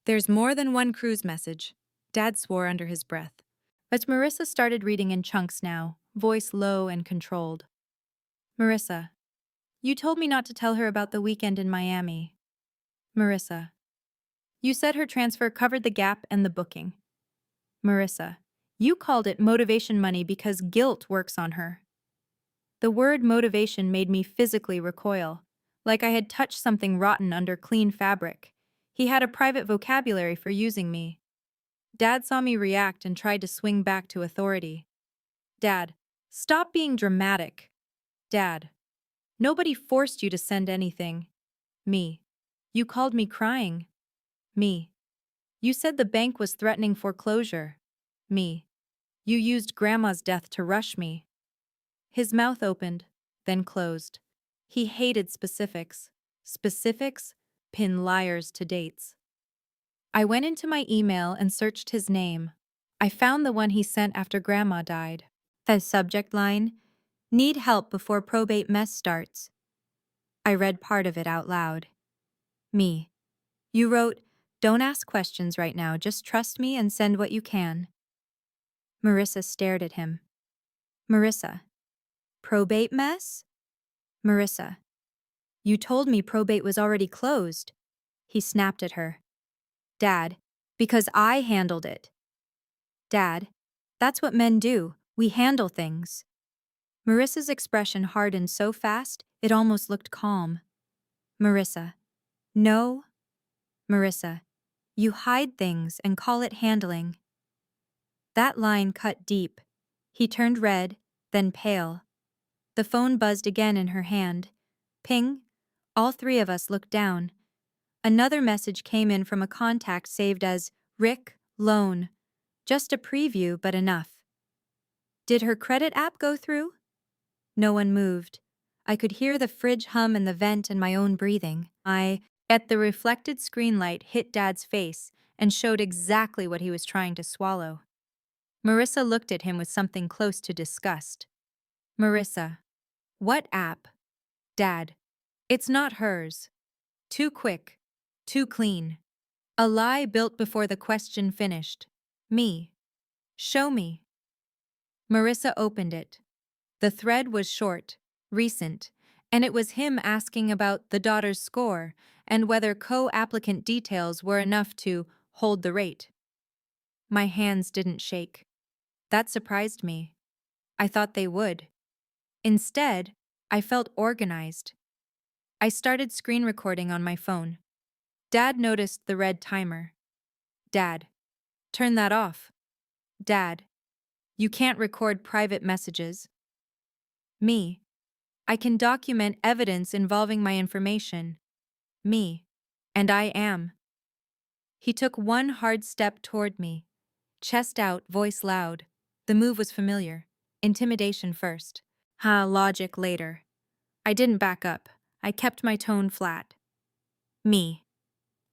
There's more than one cruise message. Dad swore under his breath. But Marissa started reading in chunks now, voice low and controlled. Marissa. You told me not to tell her about the weekend in Miami. Marissa. You said her transfer covered the gap and the booking. Marissa. You called it motivation money because guilt works on her. The word motivation made me physically recoil, like I had touched something rotten under clean fabric. He had a private vocabulary for using me. Dad saw me react and tried to swing back to authority. Dad, stop being dramatic. Dad, nobody forced you to send anything. Me. You called me crying. Me. You said the bank was threatening foreclosure. Me. You used Grandma's death to rush me. His mouth opened, then closed. He hated specifics. Specifics pin liars to dates. I went into my email and searched his name. I found the one he sent after Grandma died. The subject line, need help before probate mess starts. I read part of it out loud. Me. You wrote, don't ask questions right now, just trust me and send what you can. Marissa stared at him. Marissa. Probate mess? Marissa. You told me probate was already closed. He snapped at her. Dad, because I handled it. Dad, that's what men do. We handle things. Marissa's expression hardened so fast, it almost looked calm. Marissa. No. Marissa. You hide things and call it handling. That line cut deep. He turned red, then pale. The phone buzzed again in her hand. Ping. All three of us looked down. Another message came in from a contact saved as Rick, loan. Just a preview, but enough. Did her credit app go through? No one moved. I could hear the fridge hum and the vent and my own breathing. Yet the reflected screen light hit Dad's face and showed exactly what he was trying to swallow. Marissa looked at him with something close to disgust. Marissa. What app? Dad. It's not hers. Too quick. Too clean. A lie built before the question finished. Me. Show me. Marissa opened it. The thread was short, recent, and it was him asking about the daughter's score and whether co-applicant details were enough to hold the rate. My hands didn't shake. That surprised me. I thought they would. Instead, I felt organized. I started screen recording on my phone. Dad noticed the red timer. Dad, turn that off. Dad, you can't record private messages. Me, I can document evidence involving my information. Me, and I am. He took one hard step toward me. Chest out, voice loud. The move was familiar. Intimidation first. Logic later. I didn't back up. I kept my tone flat. Me.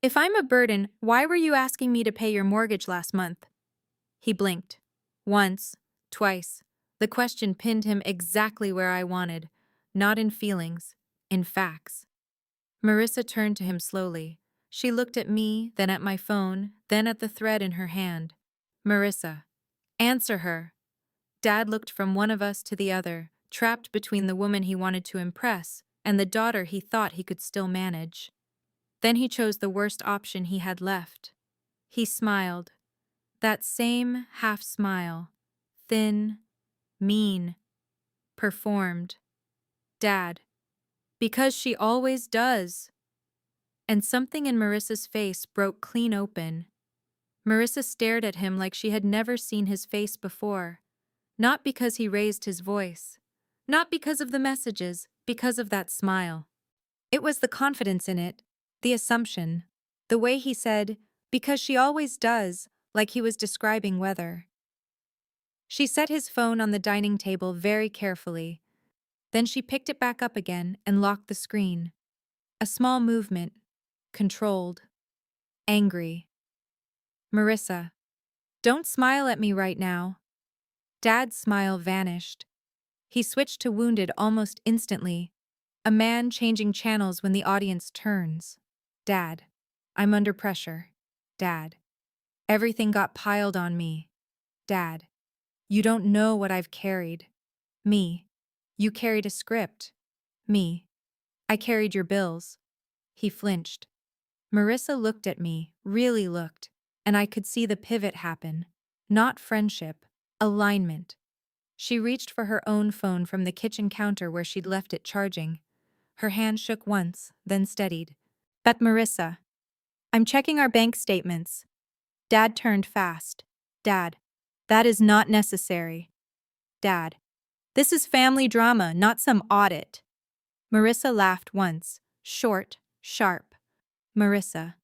If I'm a burden, why were you asking me to pay your mortgage last month? He blinked. Once, twice. The question pinned him exactly where I wanted, not in feelings, in facts. Marissa turned to him slowly. She looked at me, then at my phone, then at the thread in her hand. Marissa. Answer her. Dad looked from one of us to the other, trapped between the woman he wanted to impress and the daughter he thought he could still manage. Then he chose the worst option he had left. He smiled. That same half smile. Thin, mean, performed. Dad. Because she always does. And something in Marissa's face broke clean open. Marissa stared at him like she had never seen his face before. Not because he raised his voice. Not because of the messages, because of that smile. It was the confidence in it, the assumption, the way he said, because she always does, like he was describing weather. She set his phone on the dining table very carefully. Then she picked it back up again and locked the screen. A small movement. Controlled. Angry. Marissa, don't smile at me right now. Dad's smile vanished. He switched to wounded almost instantly. A man changing channels when the audience turns. Dad, I'm under pressure. Dad, everything got piled on me. Dad, you don't know what I've carried. Me, you carried a script. Me, I carried your bills. He flinched. Marissa looked at me, really looked, and I could see the pivot happen. Not friendship, alignment. She reached for her own phone from the kitchen counter where she'd left it charging. Her hand shook once, then steadied. But Marissa, I'm checking our bank statements. Dad turned fast. Dad, that is not necessary. Dad, this is family drama, not some audit. Marissa laughed once, short, sharp. Marissa,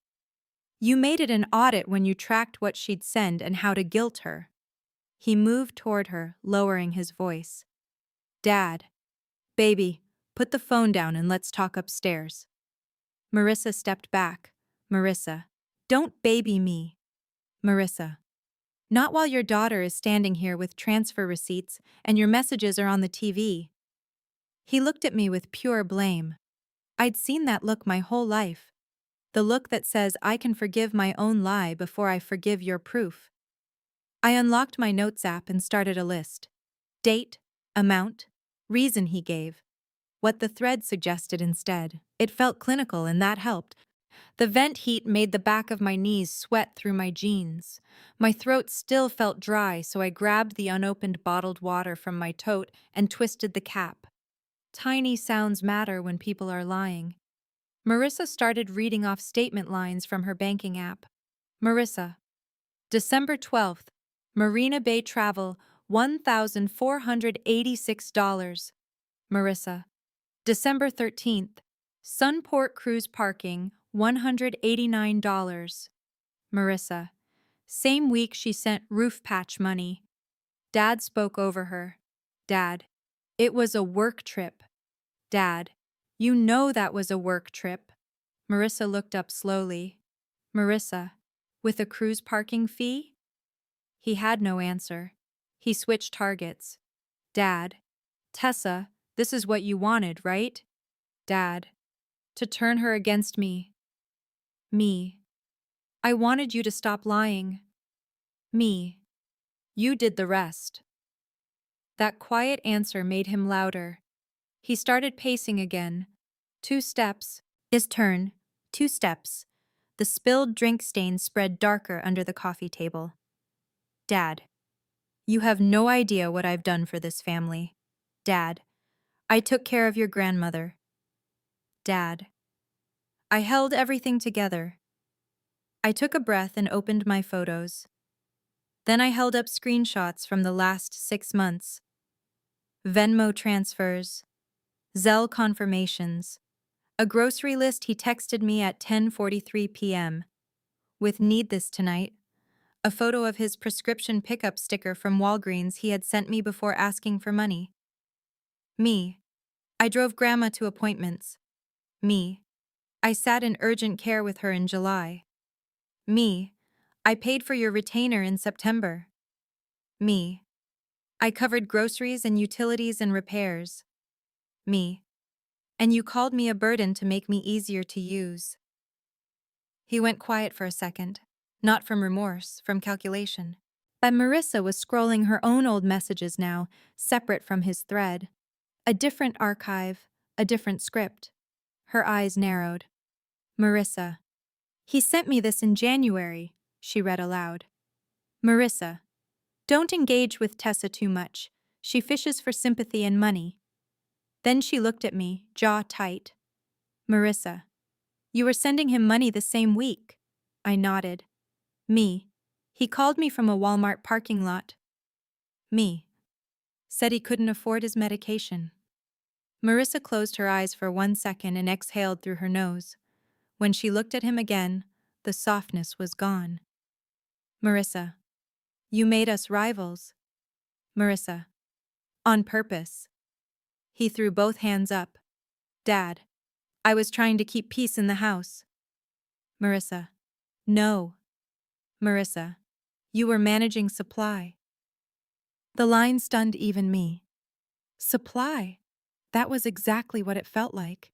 you made it an audit when you tracked what she'd send and how to guilt her. He moved toward her, lowering his voice. Dad, baby, put the phone down and let's talk upstairs. Marissa stepped back. Marissa, don't baby me. Marissa, not while your daughter is standing here with transfer receipts and your messages are on the TV. He looked at me with pure blame. I'd seen that look my whole life. The look that says I can forgive my own lie before I forgive your proof. I unlocked my notes app and started a list. Date, amount, reason he gave. What the thread suggested instead. It felt clinical and that helped. The vent heat made the back of my knees sweat through my jeans. My throat still felt dry, so I grabbed the unopened bottled water from my tote and twisted the cap. Tiny sounds matter when people are lying. Marissa started reading off statement lines from her banking app. Marissa, December 12th, Marina Bay Travel, $1,486. Marissa, December 13th, Sunport Cruise Parking, $189. Marissa, same week she sent roof patch money. Dad spoke over her. Dad, it was a work trip. Dad, you know that was a work trip. Marissa looked up slowly. Marissa, with a cruise parking fee? He had no answer. He switched targets. Dad, Tessa, this is what you wanted, right? Dad, to turn her against me. Me. I wanted you to stop lying. Me. You did the rest. That quiet answer made him louder. He started pacing again. 2 steps. His turn. 2 steps. The spilled drink stains spread darker under the coffee table. Dad, you have no idea what I've done for this family. Dad, I took care of your grandmother. Dad, I held everything together. I took a breath and opened my photos. Then I held up screenshots from the last 6 months. Venmo transfers, Zelle confirmations, a grocery list he texted me at 10:43 p.m. with "Need this tonight," a photo of his prescription pickup sticker from Walgreens he had sent me before asking for money. Me, I drove Grandma to appointments. Me, I sat in urgent care with her in July. Me, I paid for your retainer in September. Me, I covered groceries and utilities and repairs. Me, and you called me a burden to make me easier to use. He went quiet for a second, not from remorse, from calculation. But Marissa was scrolling her own old messages now, separate from his thread. A different archive, a different script. Her eyes narrowed. Marissa. He sent me this in January, she read aloud. Marissa. Don't engage with Tessa too much. She fishes for sympathy and money. Then she looked at me, jaw tight. Marissa. You were sending him money the same week. I nodded. Me. He called me from a Walmart parking lot. Me. Said he couldn't afford his medication. Marissa closed her eyes for 1 second and exhaled through her nose. When she looked at him again, the softness was gone. Marissa. You made us rivals. Marissa. On purpose. He threw both hands up. Dad. I was trying to keep peace in the house. Marissa. No. Marissa. You were managing supply. The line stunned even me. Supply. That was exactly what it felt like.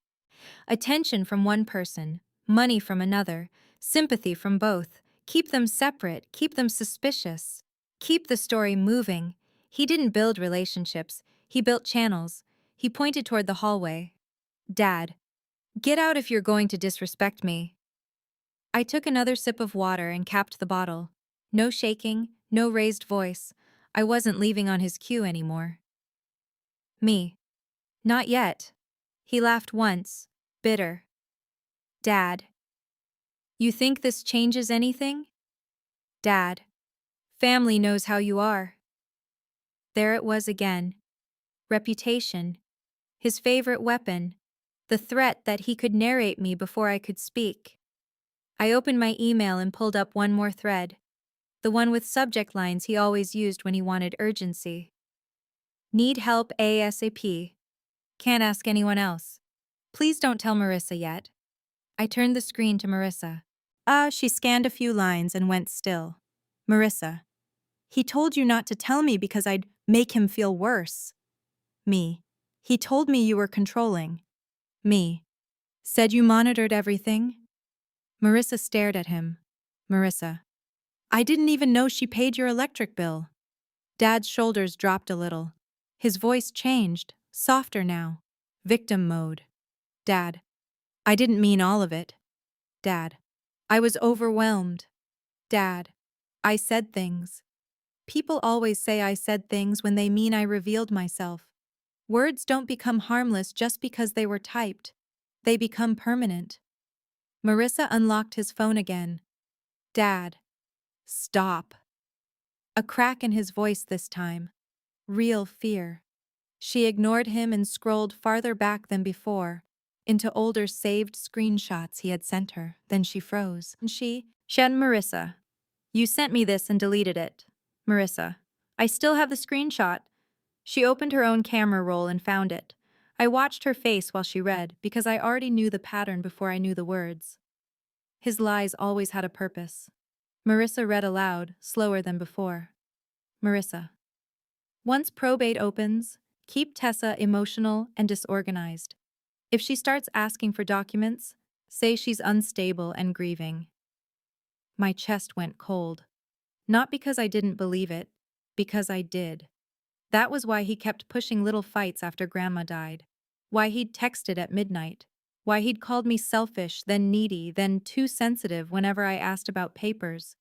Attention from one person, money from another, sympathy from both. Keep them separate, keep them suspicious. Keep the story moving. He didn't build relationships, he built channels. He pointed toward the hallway. Dad, get out if you're going to disrespect me. I took another sip of water and capped the bottle. No shaking, no raised voice. I wasn't leaving on his cue anymore. Me. Not yet. He laughed once, bitter. Dad. You think this changes anything? Dad. Family knows how you are. There it was again. Reputation. His favorite weapon. The threat that he could narrate me before I could speak. I opened my email and pulled up one more thread. The one with subject lines he always used when he wanted urgency. Need help ASAP. Can't ask anyone else. Please don't tell Marissa yet. I turned the screen to Marissa. She scanned a few lines and went still. Marissa. He told you not to tell me because I'd make him feel worse. Me. He told me you were controlling. Me. Said you monitored everything? Marissa stared at him. Marissa. I didn't even know she paid your electric bill. Dad's shoulders dropped a little. His voice changed, softer now. Victim mode. Dad. I didn't mean all of it. Dad. I was overwhelmed. Dad. I said things. People always say I said things when they mean I revealed myself. Words don't become harmless just because they were typed. They become permanent. Marissa unlocked his phone again. Dad. Stop. A crack in his voice this time. Real fear. She ignored him and scrolled farther back than before, into older saved screenshots he had sent her. Then she froze. Shen Marissa. You sent me this and deleted it. Marissa. I still have the screenshot. She opened her own camera roll and found it. I watched her face while she read because I already knew the pattern before I knew the words. His lies always had a purpose. Marissa read aloud, slower than before. Marissa. Once probate opens, keep Tessa emotional and disorganized. If she starts asking for documents, say she's unstable and grieving. My chest went cold. Not because I didn't believe it, because I did. That was why he kept pushing little fights after Grandma died. Why he'd texted at midnight. Why he'd called me selfish, then needy, then too sensitive whenever I asked about papers.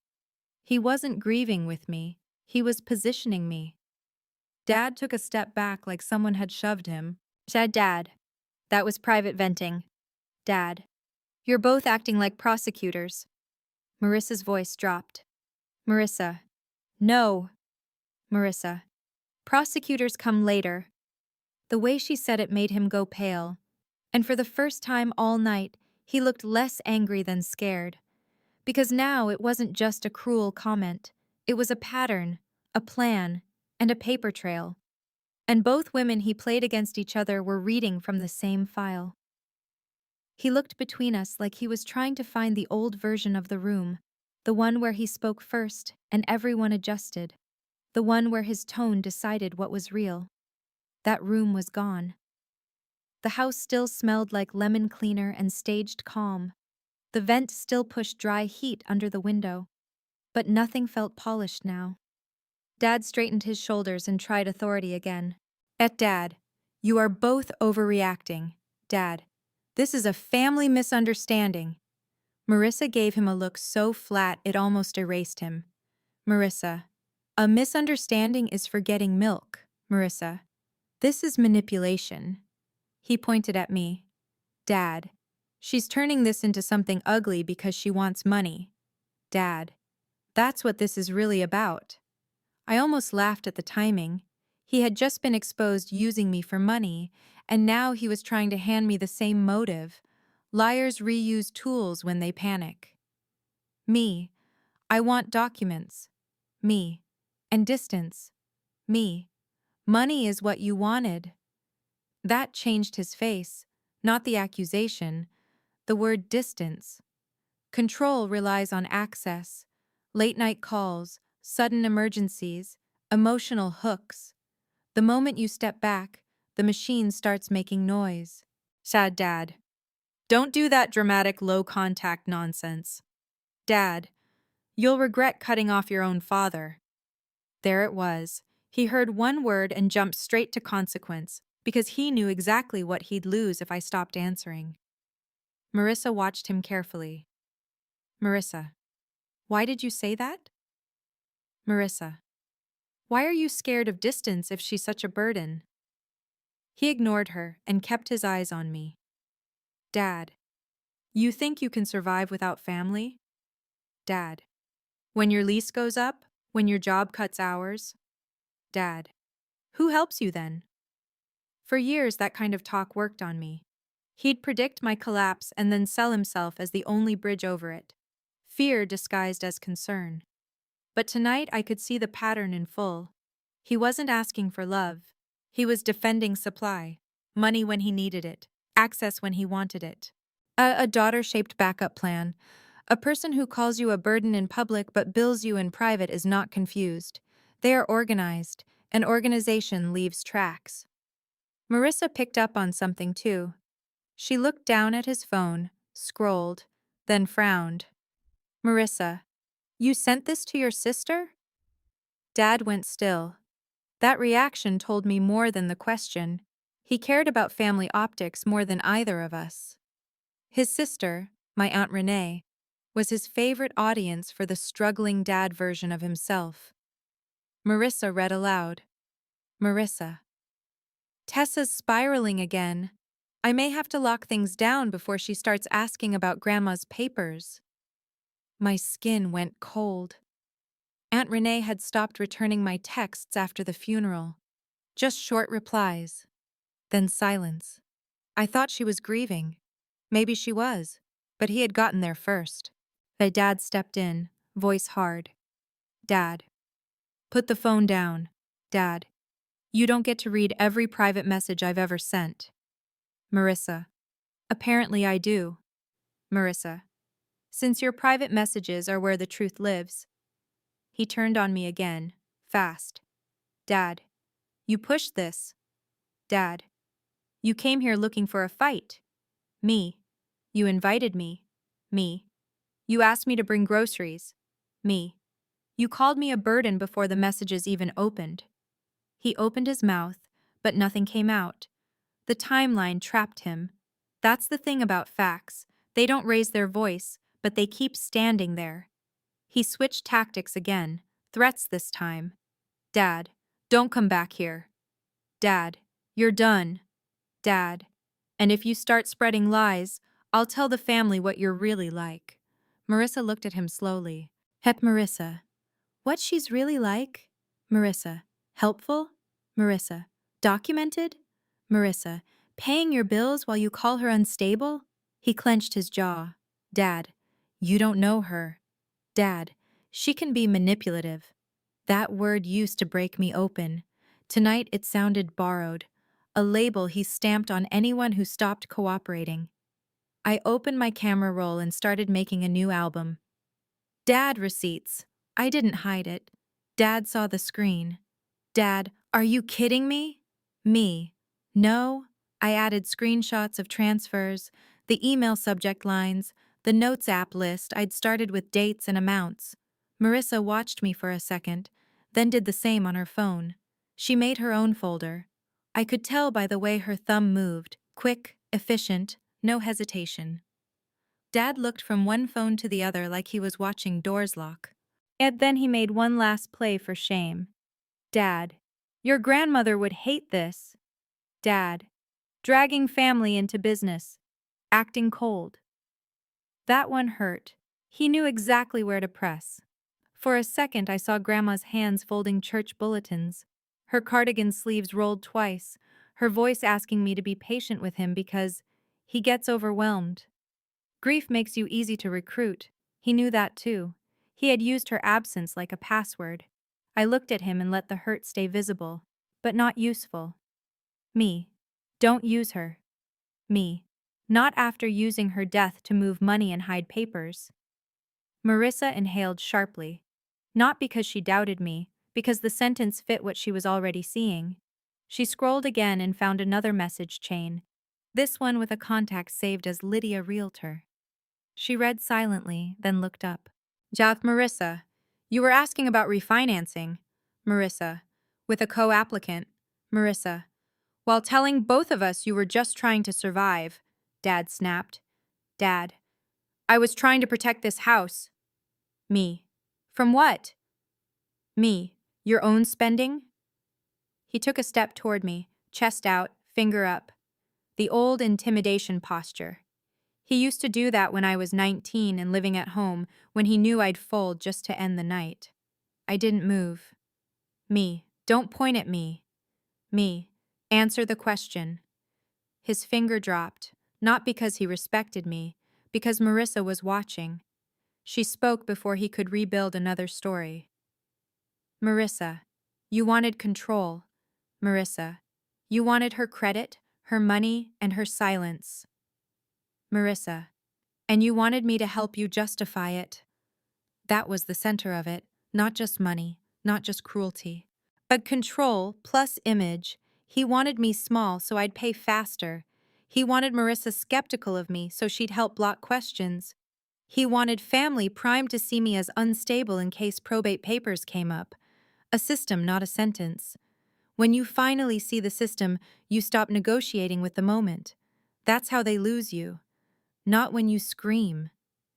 He wasn't grieving with me. He was positioning me. Dad took a step back like someone had shoved him. Said Dad. That was private venting. Dad. You're both acting like prosecutors. Marissa's voice dropped. Marissa. No. Marissa. Prosecutors come later. The way she said it made him go pale. And for the first time all night, he looked less angry than scared. Because now it wasn't just a cruel comment. It was a pattern, a plan, and a paper trail. And both women he played against each other were reading from the same file. He looked between us like he was trying to find the old version of the room, the one where he spoke first and everyone adjusted, the one where his tone decided what was real. That room was gone. The house still smelled like lemon cleaner and staged calm. The vent still pushed dry heat under the window. But nothing felt polished now. Dad straightened his shoulders and tried authority again. Dad, you are both overreacting. Dad, this is a family misunderstanding. Marissa gave him a look so flat it almost erased him. Marissa, a misunderstanding is forgetting milk. Marissa, this is manipulation. He pointed at me. Dad, she's turning this into something ugly because she wants money. Dad, that's what this is really about. I almost laughed at the timing. He had just been exposed using me for money, and now he was trying to hand me the same motive. Liars reuse tools when they panic. Me, I want documents. Me, and distance. Me, Money is what you wanted. That changed his face, not the accusation, the word distance. Control relies on access, late night calls, sudden emergencies, emotional hooks. The moment you step back, the machine starts making noise. Sad Dad. Don't do that dramatic low contact nonsense. Dad, you'll regret cutting off your own father. There it was. He heard one word and jumped straight to consequence, because he knew exactly what he'd lose if I stopped answering. Marissa watched him carefully. Marissa, why did you say that? Marissa, why are you scared of distance if she's such a burden? He ignored her and kept his eyes on me. Dad, you think you can survive without family? Dad, when your lease goes up, when your job cuts hours? Dad, who helps you then? For years, that kind of talk worked on me. He'd predict my collapse and then sell himself as the only bridge over it. Fear disguised as concern. But tonight I could see the pattern in full. He wasn't asking for love. He was defending supply. Money when he needed it. Access when he wanted it. A daughter-shaped backup plan. A person who calls you a burden in public but bills you in private is not confused. They are organized. An organization leaves tracks. Marissa picked up on something too. She looked down at his phone, scrolled, then frowned. Marissa, you sent this to your sister? Dad went still. That reaction told me more than the question. He cared about family optics more than either of us. His sister, my Aunt Renee, was his favorite audience for the struggling dad version of himself. Marissa read aloud. Marissa. Tessa's spiraling again. I may have to lock things down before she starts asking about Grandma's papers. My skin went cold. Aunt Renee had stopped returning my texts after the funeral. Just short replies. Then silence. I thought she was grieving. Maybe she was, but he had gotten there first. My dad stepped in, voice hard. Dad. Put the phone down. Dad. You don't get to read every private message I've ever sent. Marissa. Apparently I do. Marissa. Since your private messages are where the truth lives. He turned on me again, fast. Dad. You pushed this. Dad. You came here looking for a fight. Me. You invited me. Me. You asked me to bring groceries. Me. You called me a burden before the messages even opened. He opened his mouth, but nothing came out. The timeline trapped him. That's the thing about facts. They don't raise their voice, but they keep standing there. He switched tactics again, threats this time. Dad, don't come back here. Dad, you're done. Dad, and if you start spreading lies, I'll tell the family what you're really like. Marissa looked at him slowly. Marissa. What she's really like? Marissa. Helpful? Marissa. Documented? Marissa. Paying your bills while you call her unstable? He clenched his jaw. Dad. You don't know her. Dad. She can be manipulative. That word used to break me open. Tonight it sounded borrowed. A label he stamped on anyone who stopped cooperating. I opened my camera roll and started making a new album. Dad receipts. I didn't hide it. Dad saw the screen. Dad, are you kidding me? Me. No. I added screenshots of transfers, the email subject lines, the notes app list I'd started with dates and amounts. Marissa watched me for a second, then did the same on her phone. She made her own folder. I could tell by the way her thumb moved, quick, efficient, no hesitation. Dad looked from one phone to the other like he was watching doors lock. And then he made one last play for shame. Dad, your grandmother would hate this. Dad, dragging family into business, acting cold. That one hurt. He knew exactly where to press. For a second I saw Grandma's hands folding church bulletins, her cardigan sleeves rolled twice, her voice asking me to be patient with him because he gets overwhelmed. Grief makes you easy to recruit. He knew that too. He had used her absence like a password. I looked at him and let the hurt stay visible. but not useful. Me. Don't use her. Me. Not after using her death to move money and hide papers. Marissa inhaled sharply. Not because she doubted me, because the sentence fit what she was already seeing. She scrolled again and found another message chain, this one with a contact saved as Lydia Realtor. She read silently, then looked up. Jath Marissa, you were asking about refinancing. Marissa, with a co-applicant. Marissa, while telling both of us you were just trying to survive. Dad snapped. Dad, I was trying to protect this house. Me. From what? Me. Your own spending? He took a step toward me, chest out, finger up. The old intimidation posture. He used to do that when I was 19 and living at home, when he knew I'd fold just to end the night. I didn't move. Me. Don't point at me. Me. Answer the question. His finger dropped, not because he respected me, because Marissa was watching. She spoke before he could rebuild another story. Marissa, you wanted control. Marissa, you wanted her credit, her money, and her silence. Marissa, and you wanted me to help you justify it. That was the center of it, not just money, not just cruelty. But control plus image. He wanted me small so I'd pay faster. He wanted Marissa skeptical of me so she'd help block questions. He wanted family primed to see me as unstable in case probate papers came up. A system, not a sentence. When you finally see the system, you stop negotiating with the moment. That's how they lose you. Not when you scream,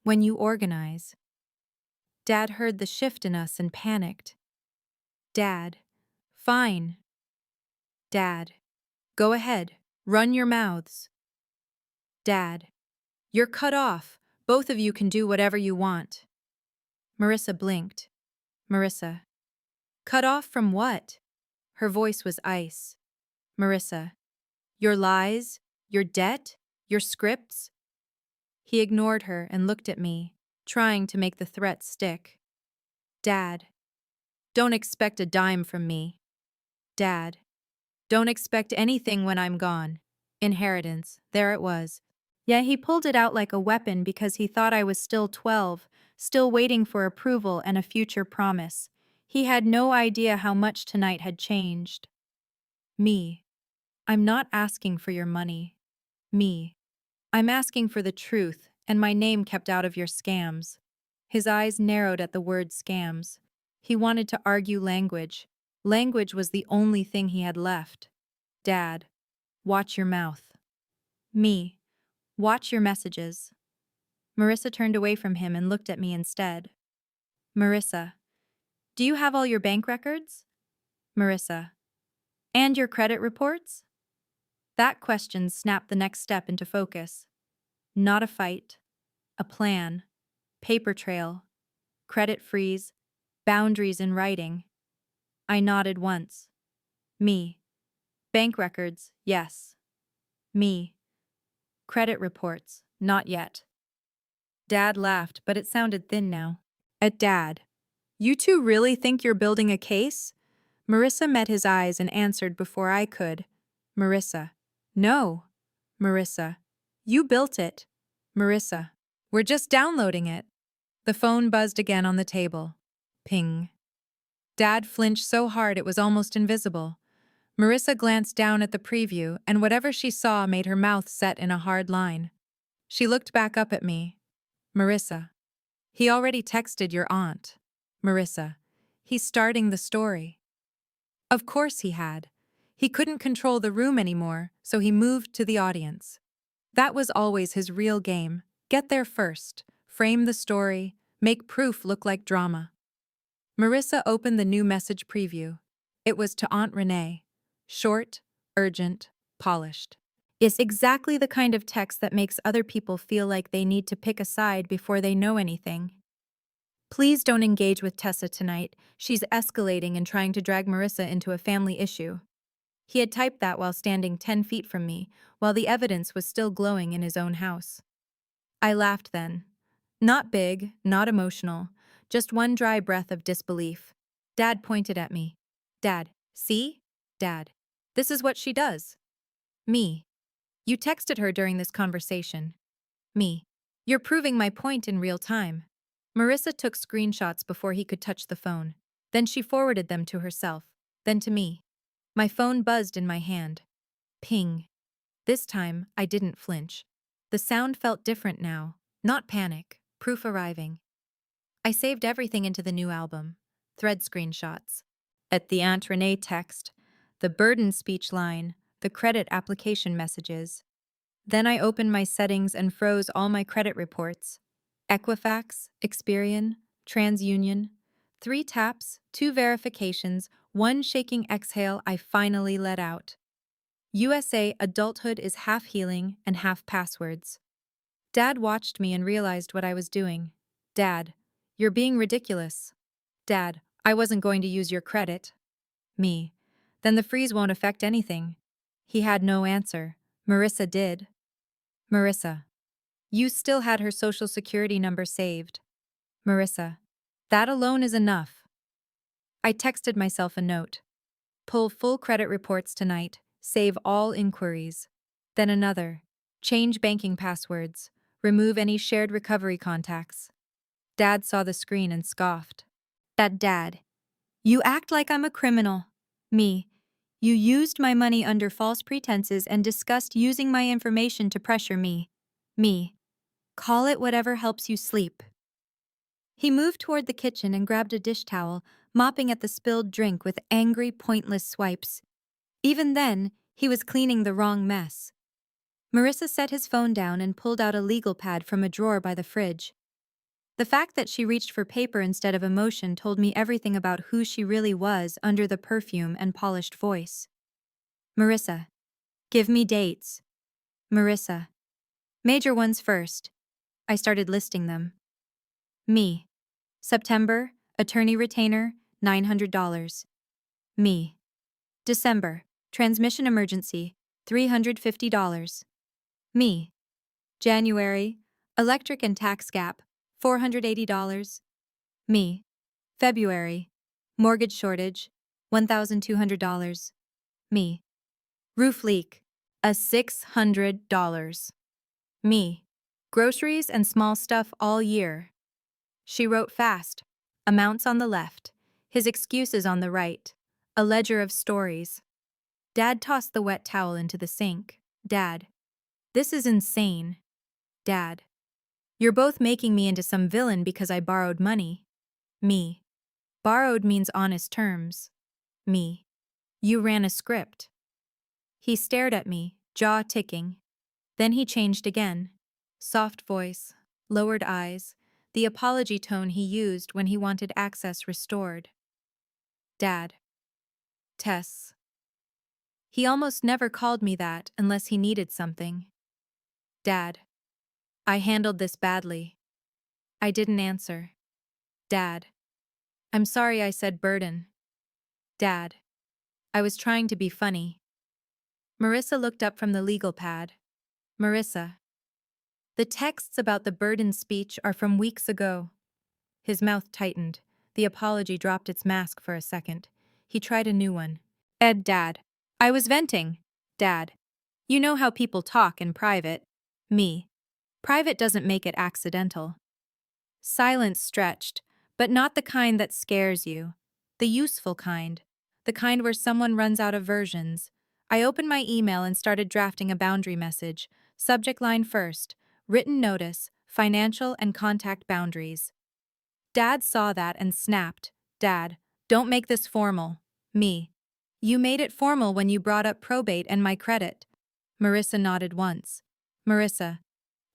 when you organize. Dad heard the shift in us and panicked. Dad, fine. Dad, go ahead, run your mouths. Dad, you're cut off. Both of you can do whatever you want. Marissa blinked. Marissa, cut off from what? Her voice was ice. Marissa, your lies, your debt, your scripts? He ignored her and looked at me, trying to make the threat stick. Dad, don't expect a dime from me. Dad, don't expect anything when I'm gone. Inheritance, there it was. Yet he pulled it out like a weapon because he thought I was still 12, still waiting for approval and a future promise. He had no idea how much tonight had changed. Me. I'm not asking for your money. Me. I'm asking for the truth, and my name kept out of your scams. His eyes narrowed at the word scams. He wanted to argue language. Language was the only thing he had left. Dad, watch your mouth. Me, watch your messages. Marissa turned away from him and looked at me instead. Marissa, do you have all your bank records? Marissa, and your credit reports? That question snapped the next step into focus. Not a fight, a plan, paper trail, credit freeze, boundaries in writing. I nodded once. Me. Bank records, yes. Me. Credit reports, not yet. Dad laughed, but it sounded thin now. At Dad, you two really think you're building a case? Marissa met his eyes and answered before I could. Marissa, no. Marissa, you built it. Marissa, we're just downloading it. The phone buzzed again on the table. Ping. Dad flinched so hard it was almost invisible. Marissa glanced down at the preview, and whatever she saw made her mouth set in a hard line. She looked back up at me. Marissa, he already texted your aunt. Marissa, he's starting the story. Of course he had. He couldn't control the room anymore, so he moved to the audience. That was always his real game. Get there first, frame the story, make proof look like drama. Marissa opened the new message preview. It was to Aunt Renee. Short, urgent, polished. It's exactly the kind of text that makes other people feel like they need to pick a side before they know anything. Please don't engage with Tessa tonight. She's escalating and trying to drag Marissa into a family issue. He had typed that while standing 10 feet from me, while the evidence was still glowing in his own house. I laughed then. Not big, not emotional, just one dry breath of disbelief. Dad pointed at me. Dad, see? Dad. This is what she does. Me. You texted her during this conversation. Me. You're proving my point in real time. Marissa took screenshots before he could touch the phone. Then she forwarded them to herself, then to me. My phone buzzed in my hand. Ping. This time, I didn't flinch. The sound felt different now. Not panic. Proof arriving. I saved everything into the new album. Thread screenshots. At the Aunt Renee text, the burden speech line, the credit application messages. Then I opened my settings and froze all my credit reports. Equifax, Experian, TransUnion. 3 taps, 2 verifications, 1 shaking exhale I finally let out. USA adulthood is half healing and half passwords. Dad watched me and realized what I was doing. Dad, you're being ridiculous. Dad, I wasn't going to use your credit. Me. Then the freeze won't affect anything. He had no answer. Marissa did. Marissa. You still had her social security number saved. Marissa. That alone is enough. I texted myself a note. Pull full credit reports tonight. Save all inquiries. Then another. Change banking passwords. Remove any shared recovery contacts. Dad saw the screen and scoffed. Dad. You act like I'm a criminal. Me. You used my money under false pretenses and discussed using my information to pressure me. Me. Call it whatever helps you sleep. He moved toward the kitchen and grabbed a dish towel, mopping at the spilled drink with angry, pointless swipes. Even then, he was cleaning the wrong mess. Marissa set his phone down and pulled out a legal pad from a drawer by the fridge. The fact that she reached for paper instead of emotion told me everything about who she really was under the perfume and polished voice. Marissa. Give me dates. Marissa. Major ones first. I started listing them. Me. September, attorney retainer, $900. Me. December, transmission emergency, $350. Me. January, electric and tax gap, $480. Me. February, mortgage shortage, $1,200. Me. Roof leak, $600. Me. Groceries and small stuff all year. She wrote fast, amounts on the left, his excuses on the right, a ledger of stories. Dad tossed the wet towel into the sink. Dad. This is insane. Dad. You're both making me into some villain because I borrowed money. Me. Borrowed means honest terms. Me. You ran a script. He stared at me, jaw ticking. Then he changed again. Soft voice, lowered eyes, the apology tone he used when he wanted access restored. Dad. Tess. He almost never called me that unless he needed something. Dad. I handled this badly. I didn't answer. Dad. I'm sorry I said burden. Dad. I was trying to be funny. Marissa looked up from the legal pad. Marissa. The texts about the burden speech are from weeks ago. His mouth tightened. The apology dropped its mask for a second. He tried a new one. Dad. I was venting. Dad. You know how people talk in private. Me. Private doesn't make it accidental. Silence stretched, but not the kind that scares you. The useful kind. The kind where someone runs out of versions. I opened my email and started drafting a boundary message. Subject line first. Written notice, financial and contact boundaries. Dad saw that and snapped. Dad, don't make this formal. Me. You made it formal when you brought up probate and my credit. Marissa nodded once. Marissa.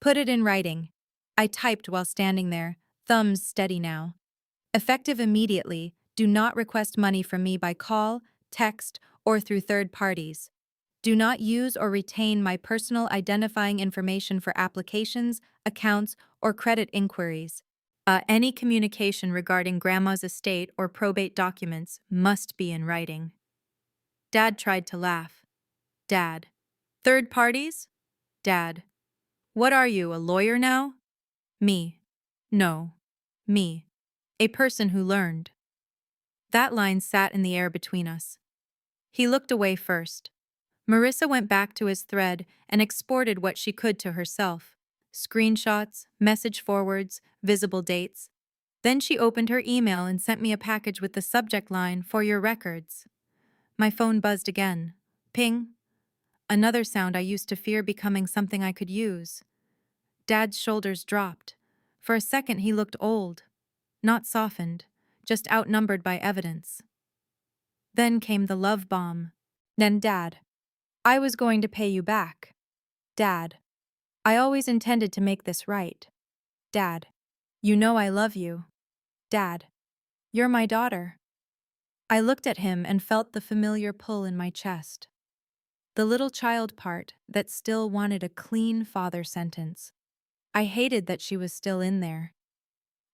Put it in writing. I typed while standing there, thumbs steady now. Effective immediately, do not request money from me by call, text, or through third parties. Do not use or retain my personal identifying information for applications, accounts, or credit inquiries. Any communication regarding Grandma's estate or probate documents must be in writing. Dad tried to laugh. Dad. Third parties? Dad. What are you, a lawyer now? Me. No. Me. A person who learned. That line sat in the air between us. He looked away first. Marissa went back to his thread and exported what she could to herself. Screenshots, message forwards, visible dates. Then she opened her email and sent me a package with the subject line, "For your records." My phone buzzed again. Ping. Another sound I used to fear becoming something I could use. Dad's shoulders dropped. For a second he looked old. Not softened, just outnumbered by evidence. Then came the love bomb. Then Dad. I was going to pay you back. Dad. I always intended to make this right. Dad. You know I love you. Dad. You're my daughter. I looked at him and felt the familiar pull in my chest. The little child part that still wanted a clean father sentence. I hated that she was still in there.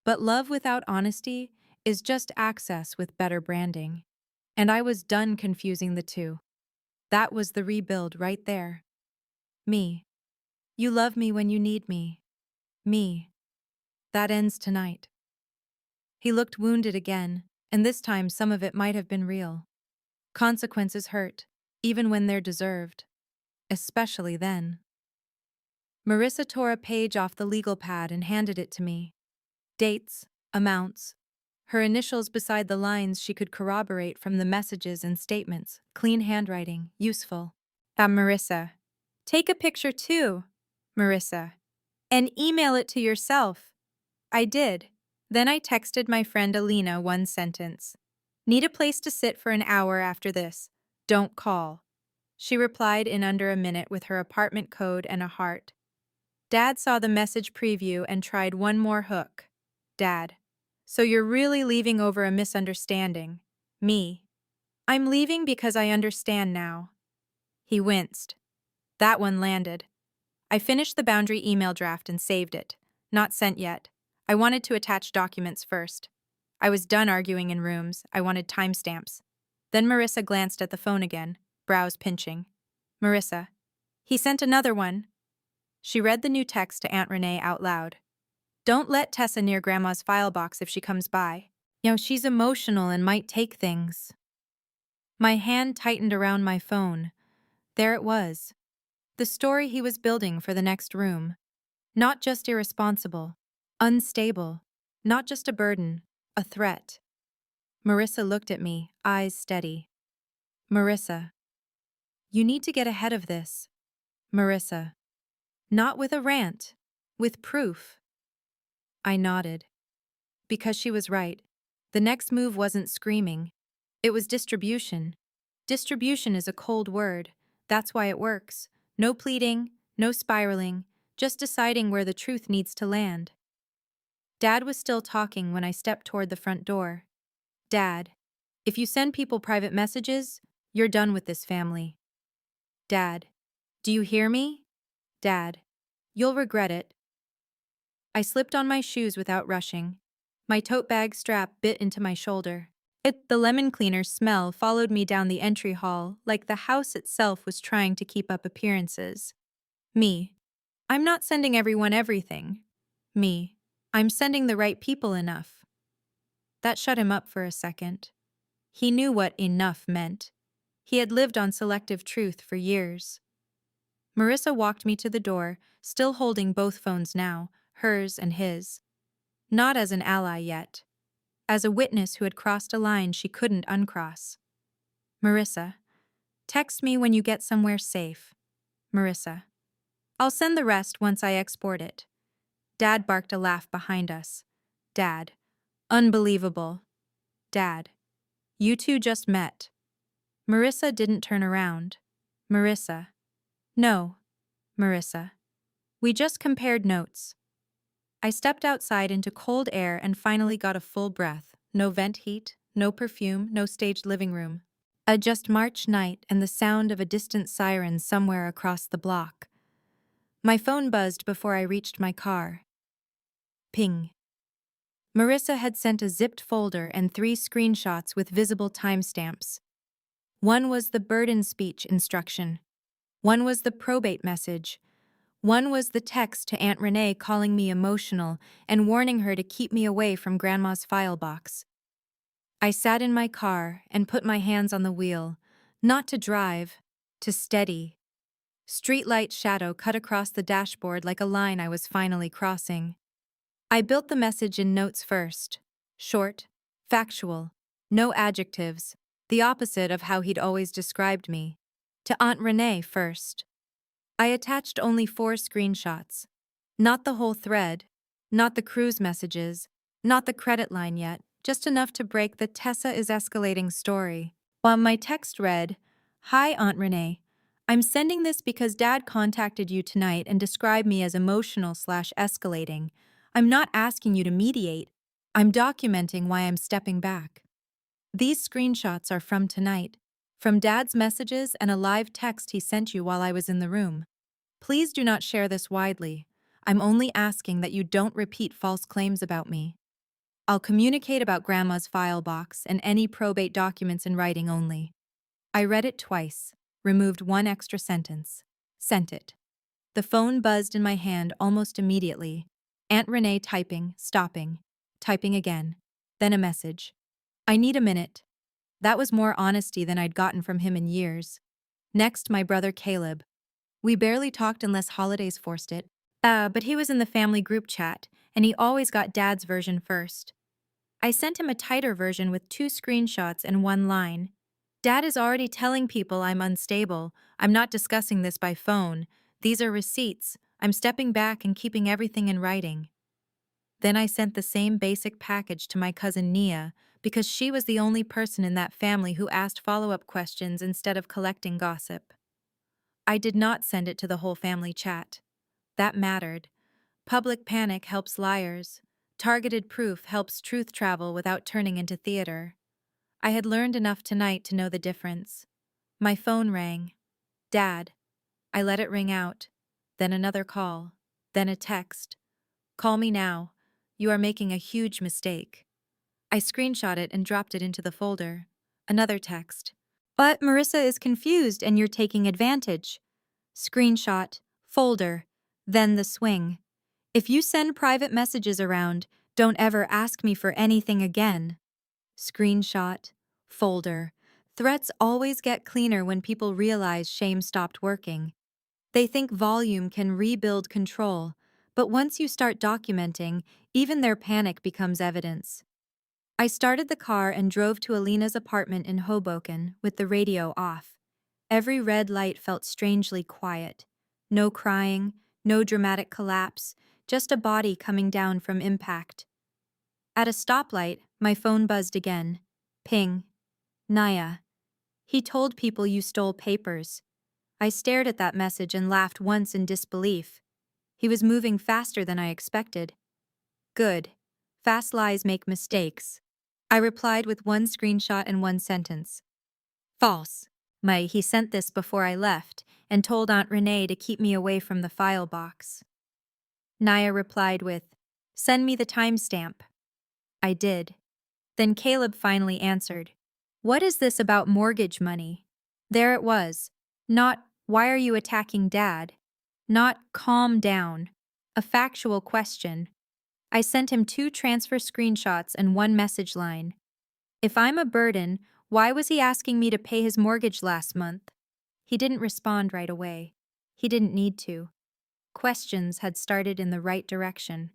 But love without honesty is just access with better branding. And I was done confusing the two. That was the rebuild right there. Me. You love me when you need me. Me. That ends tonight. He looked wounded again, and this time some of it might have been real. Consequences hurt, even when they're deserved. Especially then. Marissa tore a page off the legal pad and handed it to me. Dates, amounts, her initials beside the lines she could corroborate from the messages and statements. Clean handwriting, useful. Marissa. Take a picture too, Marissa. And email it to yourself. I did. Then I texted my friend Alina one sentence. Need a place to sit for an hour after this. Don't call. She replied in under a minute with her apartment code and a heart. Dad saw the message preview and tried one more hook. Dad. So you're really leaving over a misunderstanding. Me. I'm leaving because I understand now. He winced. That one landed. I finished the boundary email draft and saved it. Not sent yet. I wanted to attach documents first. I was done arguing in rooms. I wanted timestamps. Then Marissa glanced at the phone again, brows pinching. Marissa. He sent another one. She read the new text to Aunt Renee out loud. Don't let Tessa near Grandma's file box if she comes by. She's emotional and might take things. My hand tightened around my phone. There it was. The story he was building for the next room. Not just irresponsible. Unstable. Not just a burden. A threat. Marissa looked at me, eyes steady. Marissa. You need to get ahead of this. Marissa. Not with a rant. With proof. I nodded. Because she was right. The next move wasn't screaming. It was distribution. Distribution is a cold word. That's why it works. No pleading, no spiraling, just deciding where the truth needs to land. Dad was still talking when I stepped toward the front door. Dad, if you send people private messages, you're done with this family. Dad, do you hear me? Dad, you'll regret it. I slipped on my shoes without rushing. My tote bag strap bit into my shoulder. The lemon cleaner smell followed me down the entry hall like the house itself was trying to keep up appearances. Me. I'm not sending everyone everything. Me. I'm sending the right people enough. That shut him up for a second. He knew what enough meant. He had lived on selective truth for years. Marissa walked me to the door, still holding both phones now, hers and his. Not as an ally yet. As a witness who had crossed a line she couldn't uncross. Marissa. Text me when you get somewhere safe. Marissa. I'll send the rest once I export it. Dad barked a laugh behind us. Dad. Unbelievable. Dad. You two just met. Marissa didn't turn around. Marissa. No. Marissa. We just compared notes. I stepped outside into cold air and finally got a full breath. No vent heat, no perfume, no staged living room. A just March night and the sound of a distant siren somewhere across the block. My phone buzzed before I reached my car. Ping. Marissa had sent a zipped folder and 3 screenshots with visible timestamps. One was the burden speech instruction. One was the probate message. One was the text to Aunt Renee calling me emotional and warning her to keep me away from Grandma's file box. I sat in my car and put my hands on the wheel, Not to drive, to steady. Streetlight shadow cut across the dashboard like a line I was finally crossing. I built the message in notes first. Short, factual, no adjectives, the opposite of how he'd always described me. To Aunt Renee first. I attached only 4 screenshots. Not the whole thread, not the cruise messages, not the credit line yet, just enough to break the Tessa is escalating story. While my text read, "Hi Aunt Renee, I'm sending this because Dad contacted you tonight and described me as emotional/escalating. I'm not asking you to mediate. I'm documenting why I'm stepping back. These screenshots are from tonight, from Dad's messages and a live text he sent you while I was in the room. Please do not share this widely. I'm only asking that you don't repeat false claims about me. I'll communicate about Grandma's file box and any probate documents in writing only." I read it twice, removed one extra sentence, sent it. The phone buzzed in my hand almost immediately. Aunt Renee typing, stopping, typing again. Then a message. "I need a minute." That was more honesty than I'd gotten from him in years. Next, my brother Caleb. We barely talked unless holidays forced it. But he was in the family group chat, and he always got Dad's version first. I sent him a tighter version with 2 screenshots and 1 line. "Dad is already telling people I'm unstable. I'm not discussing this by phone. These are receipts. I'm stepping back and keeping everything in writing." Then I sent the same basic package to my cousin Nia, because she was the only person in that family who asked follow-up questions instead of collecting gossip. I did not send it to the whole family chat. That mattered. Public panic helps liars. Targeted proof helps truth travel without turning into theater. I had learned enough tonight to know the difference. My phone rang. "Dad." I let it ring out. Then another call. Then a text. "Call me now. You are making a huge mistake." I screenshot it and dropped it into the folder. Another text. "But Marissa is confused and you're taking advantage." Screenshot, folder, then the swing. "If you send private messages around, don't ever ask me for anything again." Screenshot, folder. Threats always get cleaner when people realize shame stopped working. They think volume can rebuild control, but once you start documenting, even their panic becomes evidence. I started the car and drove to Alina's apartment in Hoboken with the radio off. Every red light felt strangely quiet. No crying, no dramatic collapse, just a body coming down from impact. At a stoplight, my phone buzzed again. Ping. "Naya. He told people you stole papers." I stared at that message and laughed once in disbelief. He was moving faster than I expected. "Good. Fast lies make mistakes." I replied with 1 screenshot and 1 sentence. "False. He sent this before I left and told Aunt Renee to keep me away from the file box." Naya replied with, "Send me the timestamp." I did. Then Caleb finally answered, "What is this about mortgage money?" There it was. Not, "Why are you attacking Dad?" Not, "Calm down." A factual question. I sent him 2 transfer screenshots and 1 message line. If I'm a burden, why was he asking me to pay his mortgage last month? He didn't respond right away. He didn't need to. Questions had started in the right direction.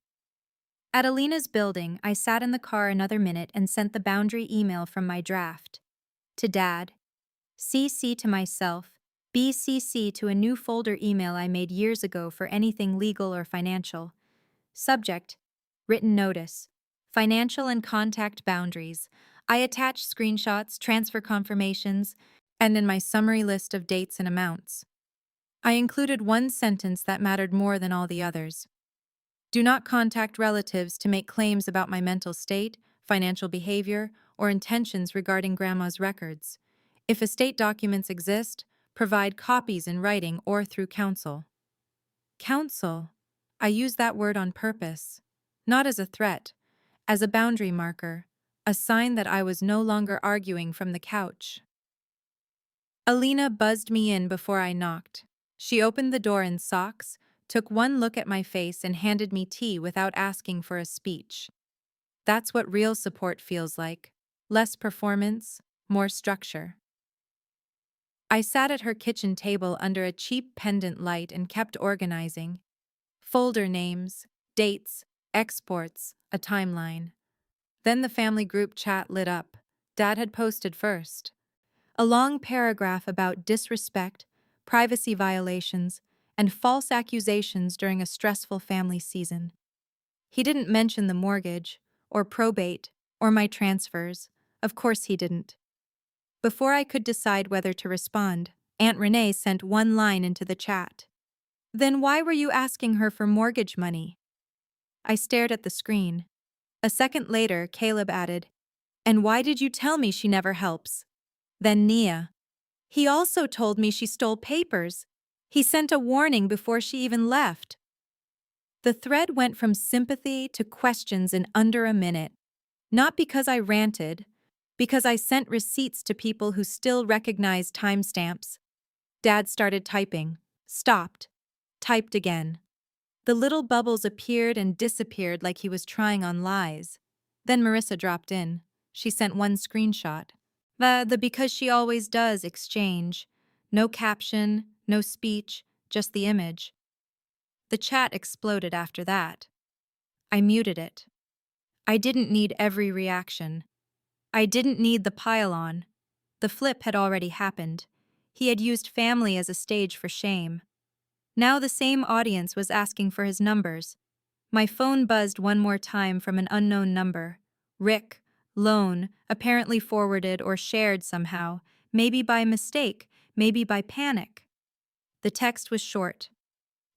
At Alina's building, I sat in the car another minute and sent the boundary email from my draft. To Dad. CC to myself. BCC to a new folder email I made years ago for anything legal or financial. Subject. Written notice. Financial and contact boundaries. I attached screenshots, transfer confirmations, and in my summary list of dates and amounts. I included 1 sentence that mattered more than all the others. Do not contact relatives to make claims about my mental state, financial behavior, or intentions regarding Grandma's records. If estate documents exist, provide copies in writing or through counsel. Counsel. I use that word on purpose. Not as a threat, as a boundary marker, a sign that I was no longer arguing from the couch. Alina buzzed me in before I knocked. She opened the door in socks, took 1 look at my face and handed me tea without asking for a speech. That's what real support feels like. Less performance, more structure. I sat at her kitchen table under a cheap pendant light and kept organizing. Folder names, dates, exports, a timeline. Then the family group chat lit up. Dad had posted first. A long paragraph about disrespect, privacy violations, and false accusations during a stressful family season. He didn't mention the mortgage, or probate, or my transfers. Of course he didn't. Before I could decide whether to respond, Aunt Renee sent one line into the chat. Then why were you asking her for mortgage money? I stared at the screen. A second later, Caleb added, and why did you tell me she never helps? Then Nia. He also told me she stole papers. He sent a warning before she even left. The thread went from sympathy to questions in under a minute. Not because I ranted, because I sent receipts to people who still recognized timestamps. Dad started typing, stopped, typed again. The little bubbles appeared and disappeared like he was trying on lies. Then Marissa dropped in. She sent one screenshot. The because she always does exchange. No caption, no speech, just the image. The chat exploded after that. I muted it. I didn't need every reaction. I didn't need the pile-on. The flip had already happened. He had used family as a stage for shame. Now the same audience was asking for his numbers. My phone buzzed one more time from an unknown number. Rick, loan, apparently forwarded or shared somehow, maybe by mistake, maybe by panic. The text was short.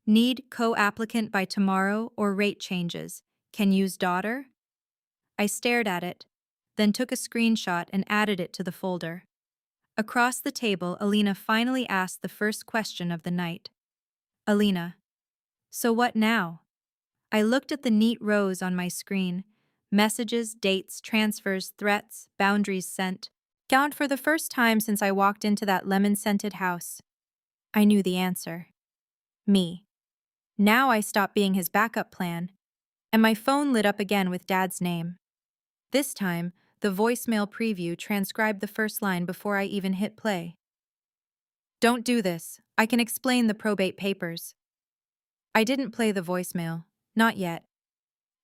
Need co-applicant by tomorrow or rate changes. Can use daughter? I stared at it, then took a screenshot and added it to the folder. Across the table, Alina finally asked the first question of the night. Alina, so what now? I looked at the neat rows on my screen. Messages, dates, transfers, threats, boundaries sent. Count for the first time since I walked into that lemon-scented house. I knew the answer. Me. Now I stopped being his backup plan, and my phone lit up again with Dad's name. This time, the voicemail preview transcribed the first line before I even hit play. Don't do this. I can explain the probate papers. I didn't play the voicemail. Not yet.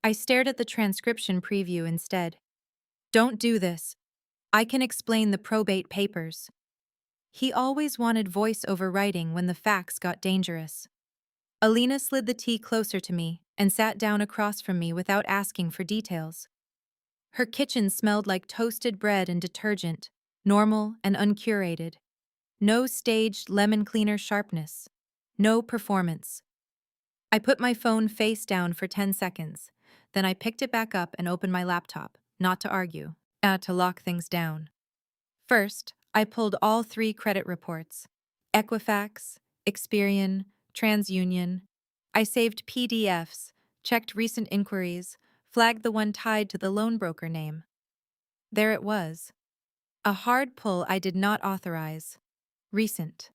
I stared at the transcription preview instead. Don't do this. I can explain the probate papers. He always wanted voice over writing when the facts got dangerous. Alina slid the tea closer to me and sat down across from me without asking for details. Her kitchen smelled like toasted bread and detergent, normal and uncurated. No staged lemon cleaner sharpness. No performance. I put my phone face down for 10 seconds. Then I picked it back up and opened my laptop, not to argue, to lock things down. First, I pulled all 3 credit reports. Equifax, Experian, TransUnion. I saved PDFs, checked recent inquiries, flagged the one tied to the loan broker name. There it was. A hard pull I did not authorize. Recent.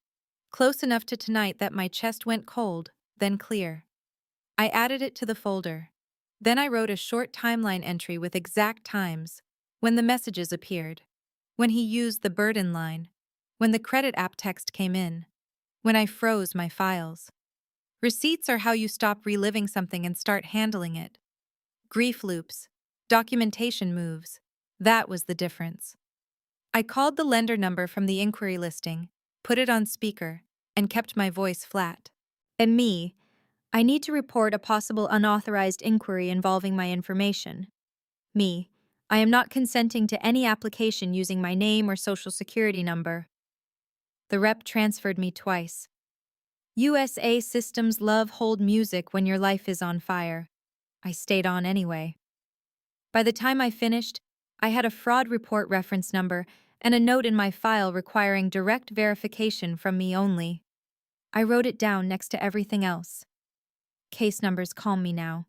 Close enough to tonight that my chest went cold, then clear. I added it to the folder. Then I wrote a short timeline entry with exact times, when the messages appeared, when he used the burden line, when the credit app text came in, when I froze my files. Receipts are how you stop reliving something and start handling it. Grief loops, documentation moves, that was the difference. I called the lender number from the inquiry listing, put it on speaker, and kept my voice flat. And me, I need to report a possible unauthorized inquiry involving my information. Me, I am not consenting to any application using my name or social security number. The rep transferred me twice. USA systems love hold music when your life is on fire. I stayed on anyway. By the time I finished, I had a fraud report reference number and a note in my file requiring direct verification from me only. I wrote it down next to everything else. Case numbers calm me now.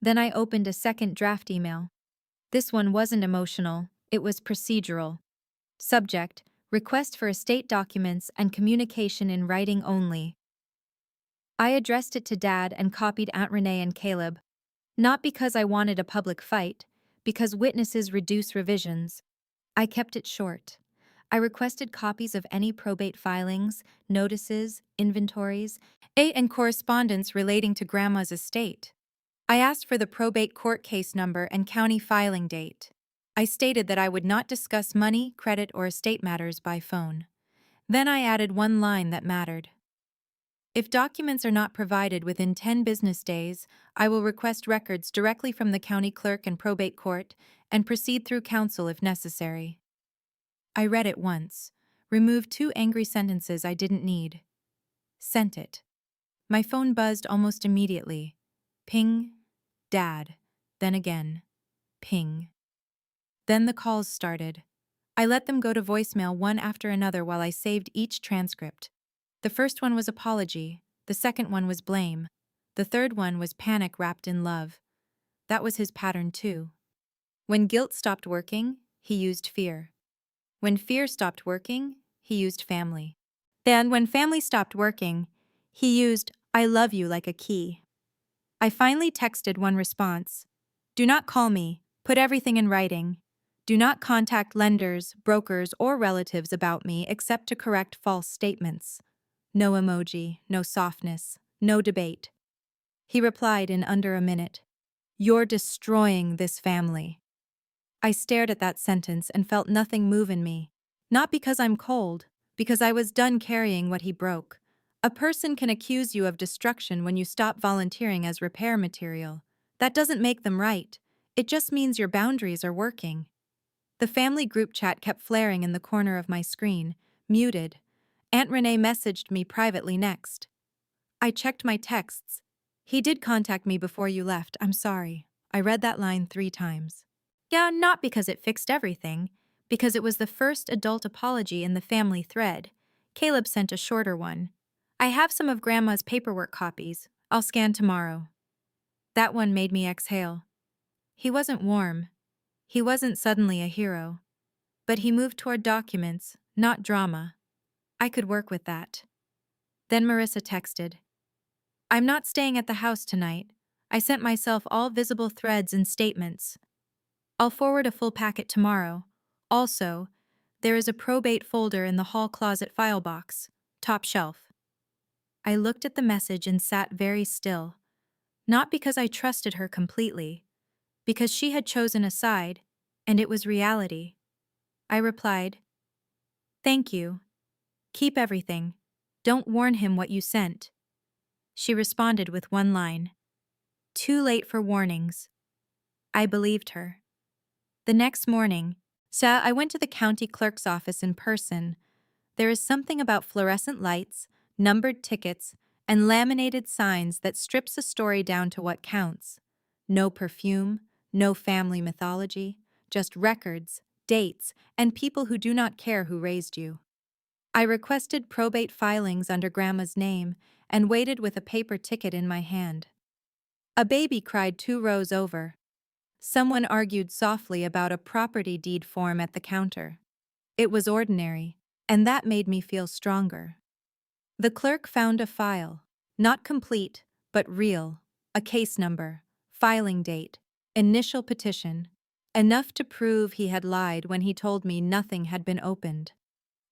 Then I opened a second draft email. This one wasn't emotional, it was procedural. Subject: request for estate documents and communication in writing only. I addressed it to Dad and copied Aunt Renee and Caleb. Not because I wanted a public fight, because witnesses reduce revisions. I kept it short. I requested copies of any probate filings, notices, inventories, and correspondence relating to Grandma's estate. I asked for the probate court case number and county filing date. I stated that I would not discuss money, credit, or estate matters by phone. Then I added one line that mattered. If documents are not provided within 10 business days, I will request records directly from the county clerk and probate court and proceed through counsel if necessary. I read it once, removed 2 angry sentences I didn't need. Sent it. My phone buzzed almost immediately. Ping, Dad. Then again. Ping. Then the calls started. I let them go to voicemail one after another while I saved each transcript. The first one was apology, the second one was blame, the third one was panic wrapped in love. That was his pattern too. When guilt stopped working, he used fear. When fear stopped working, he used family. Then, when family stopped working, he used "I love you" like a key. I finally texted one response. Do not call me. Put everything in writing. Do not contact lenders, brokers, or relatives about me except to correct false statements. No emoji, no softness, no debate. He replied in under a minute. You're destroying this family. I stared at that sentence and felt nothing move in me. Not because I'm cold, because I was done carrying what he broke. A person can accuse you of destruction when you stop volunteering as repair material. That doesn't make them right. It just means your boundaries are working. The family group chat kept flaring in the corner of my screen, muted. Aunt Renee messaged me privately next. I checked my texts. He did contact me before you left, I'm sorry. I read that line 3 times. Yeah, not because it fixed everything, because it was the first adult apology in the family thread. Caleb sent a shorter one. I have some of Grandma's paperwork copies. I'll scan tomorrow. That one made me exhale. He wasn't warm. He wasn't suddenly a hero. But he moved toward documents, not drama. I could work with that. Then Marissa texted. I'm not staying at the house tonight. I sent myself all visible threads and statements. I'll forward a full packet tomorrow. Also, there is a probate folder in the hall closet file box, top shelf. I looked at the message and sat very still. Not because I trusted her completely, because she had chosen a side, and it was reality. I replied, Thank you. Keep everything. Don't warn him what you sent. She responded with one line. Too late for warnings. I believed her. The next morning, I went to the county clerk's office in person. There is something about fluorescent lights, numbered tickets, and laminated signs that strips a story down to what counts. No perfume, no family mythology, just records, dates, and people who do not care who raised you. I requested probate filings under Grandma's name and waited with a paper ticket in my hand. A baby cried 2 rows over. Someone argued softly about a property deed form at the counter. It was ordinary, and that made me feel stronger. The clerk found a file, not complete, but real, a case number, filing date, initial petition, enough to prove he had lied when he told me nothing had been opened.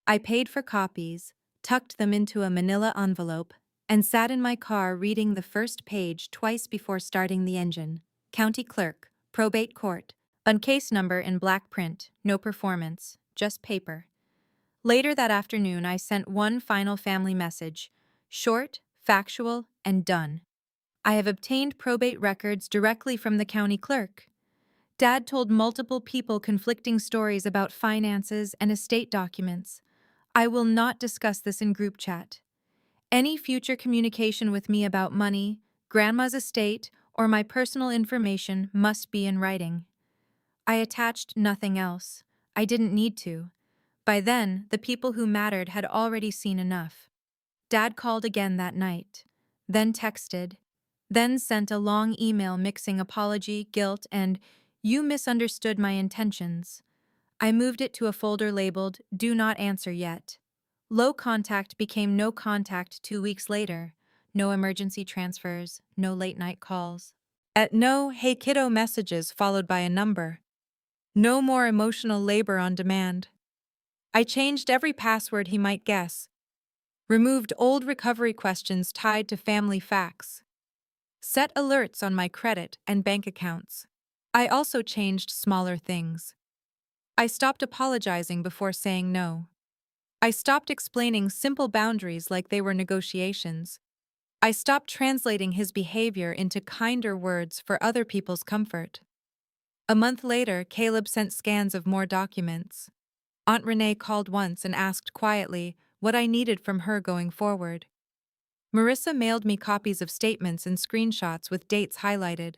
I paid for copies, tucked them into a manila envelope, and sat in my car reading the first page twice before starting the engine. County clerk, probate court, on case number in black print, no performance, just paper. Later that afternoon, I sent one final family message, short, factual, and done. I have obtained probate records directly from the county clerk. Dad told multiple people conflicting stories about finances and estate documents. I will not discuss this in group chat. Any future communication with me about money, Grandma's estate, or my personal information must be in writing. I attached nothing else. I didn't need to. By then, the people who mattered had already seen enough. Dad called again that night, then texted, then sent a long email mixing apology, guilt, and "You misunderstood my intentions." I moved it to a folder labeled "Do Not Answer Yet." Low contact became no contact 2 weeks later. No emergency transfers, no late-night calls. No "Hey kiddo" messages followed by a number. No more emotional labor on demand. I changed every password he might guess, removed old recovery questions tied to family facts, set alerts on my credit and bank accounts. I also changed smaller things. I stopped apologizing before saying no. I stopped explaining simple boundaries like they were negotiations. I stopped translating his behavior into kinder words for other people's comfort. A month later, Caleb sent scans of more documents. Aunt Renee called once and asked quietly what I needed from her going forward. Marissa mailed me copies of statements and screenshots with dates highlighted.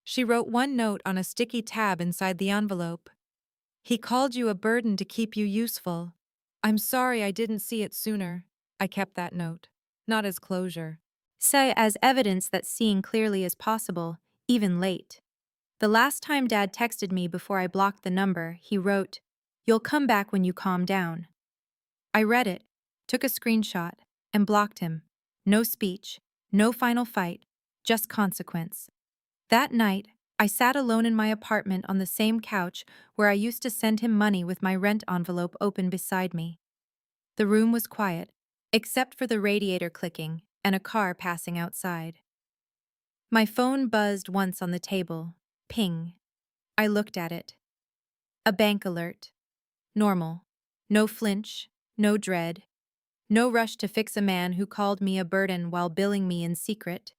She wrote one note on a sticky tab inside the envelope. "He called you a burden to keep you useful. I'm sorry I didn't see it sooner." I kept that note, not as closure, so as evidence that seeing clearly is possible, even late. The last time Dad texted me before I blocked the number, he wrote, "You'll come back when you calm down." I read it, took a screenshot, and blocked him. No speech, no final fight, just consequence. That night, I sat alone in my apartment on the same couch where I used to send him money with my rent envelope open beside me. The room was quiet, except for the radiator clicking and a car passing outside. My phone buzzed once on the table. Ping. I looked at it. A bank alert. Normal. No flinch, no dread. No rush to fix a man who called me a burden while billing me in secret.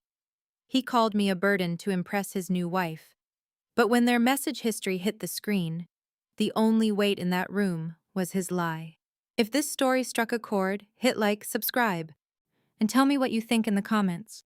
He called me a burden to impress his new wife. But when their message history hit the screen, the only weight in that room was his lie. If this story struck a chord, hit like, subscribe, and tell me what you think in the comments.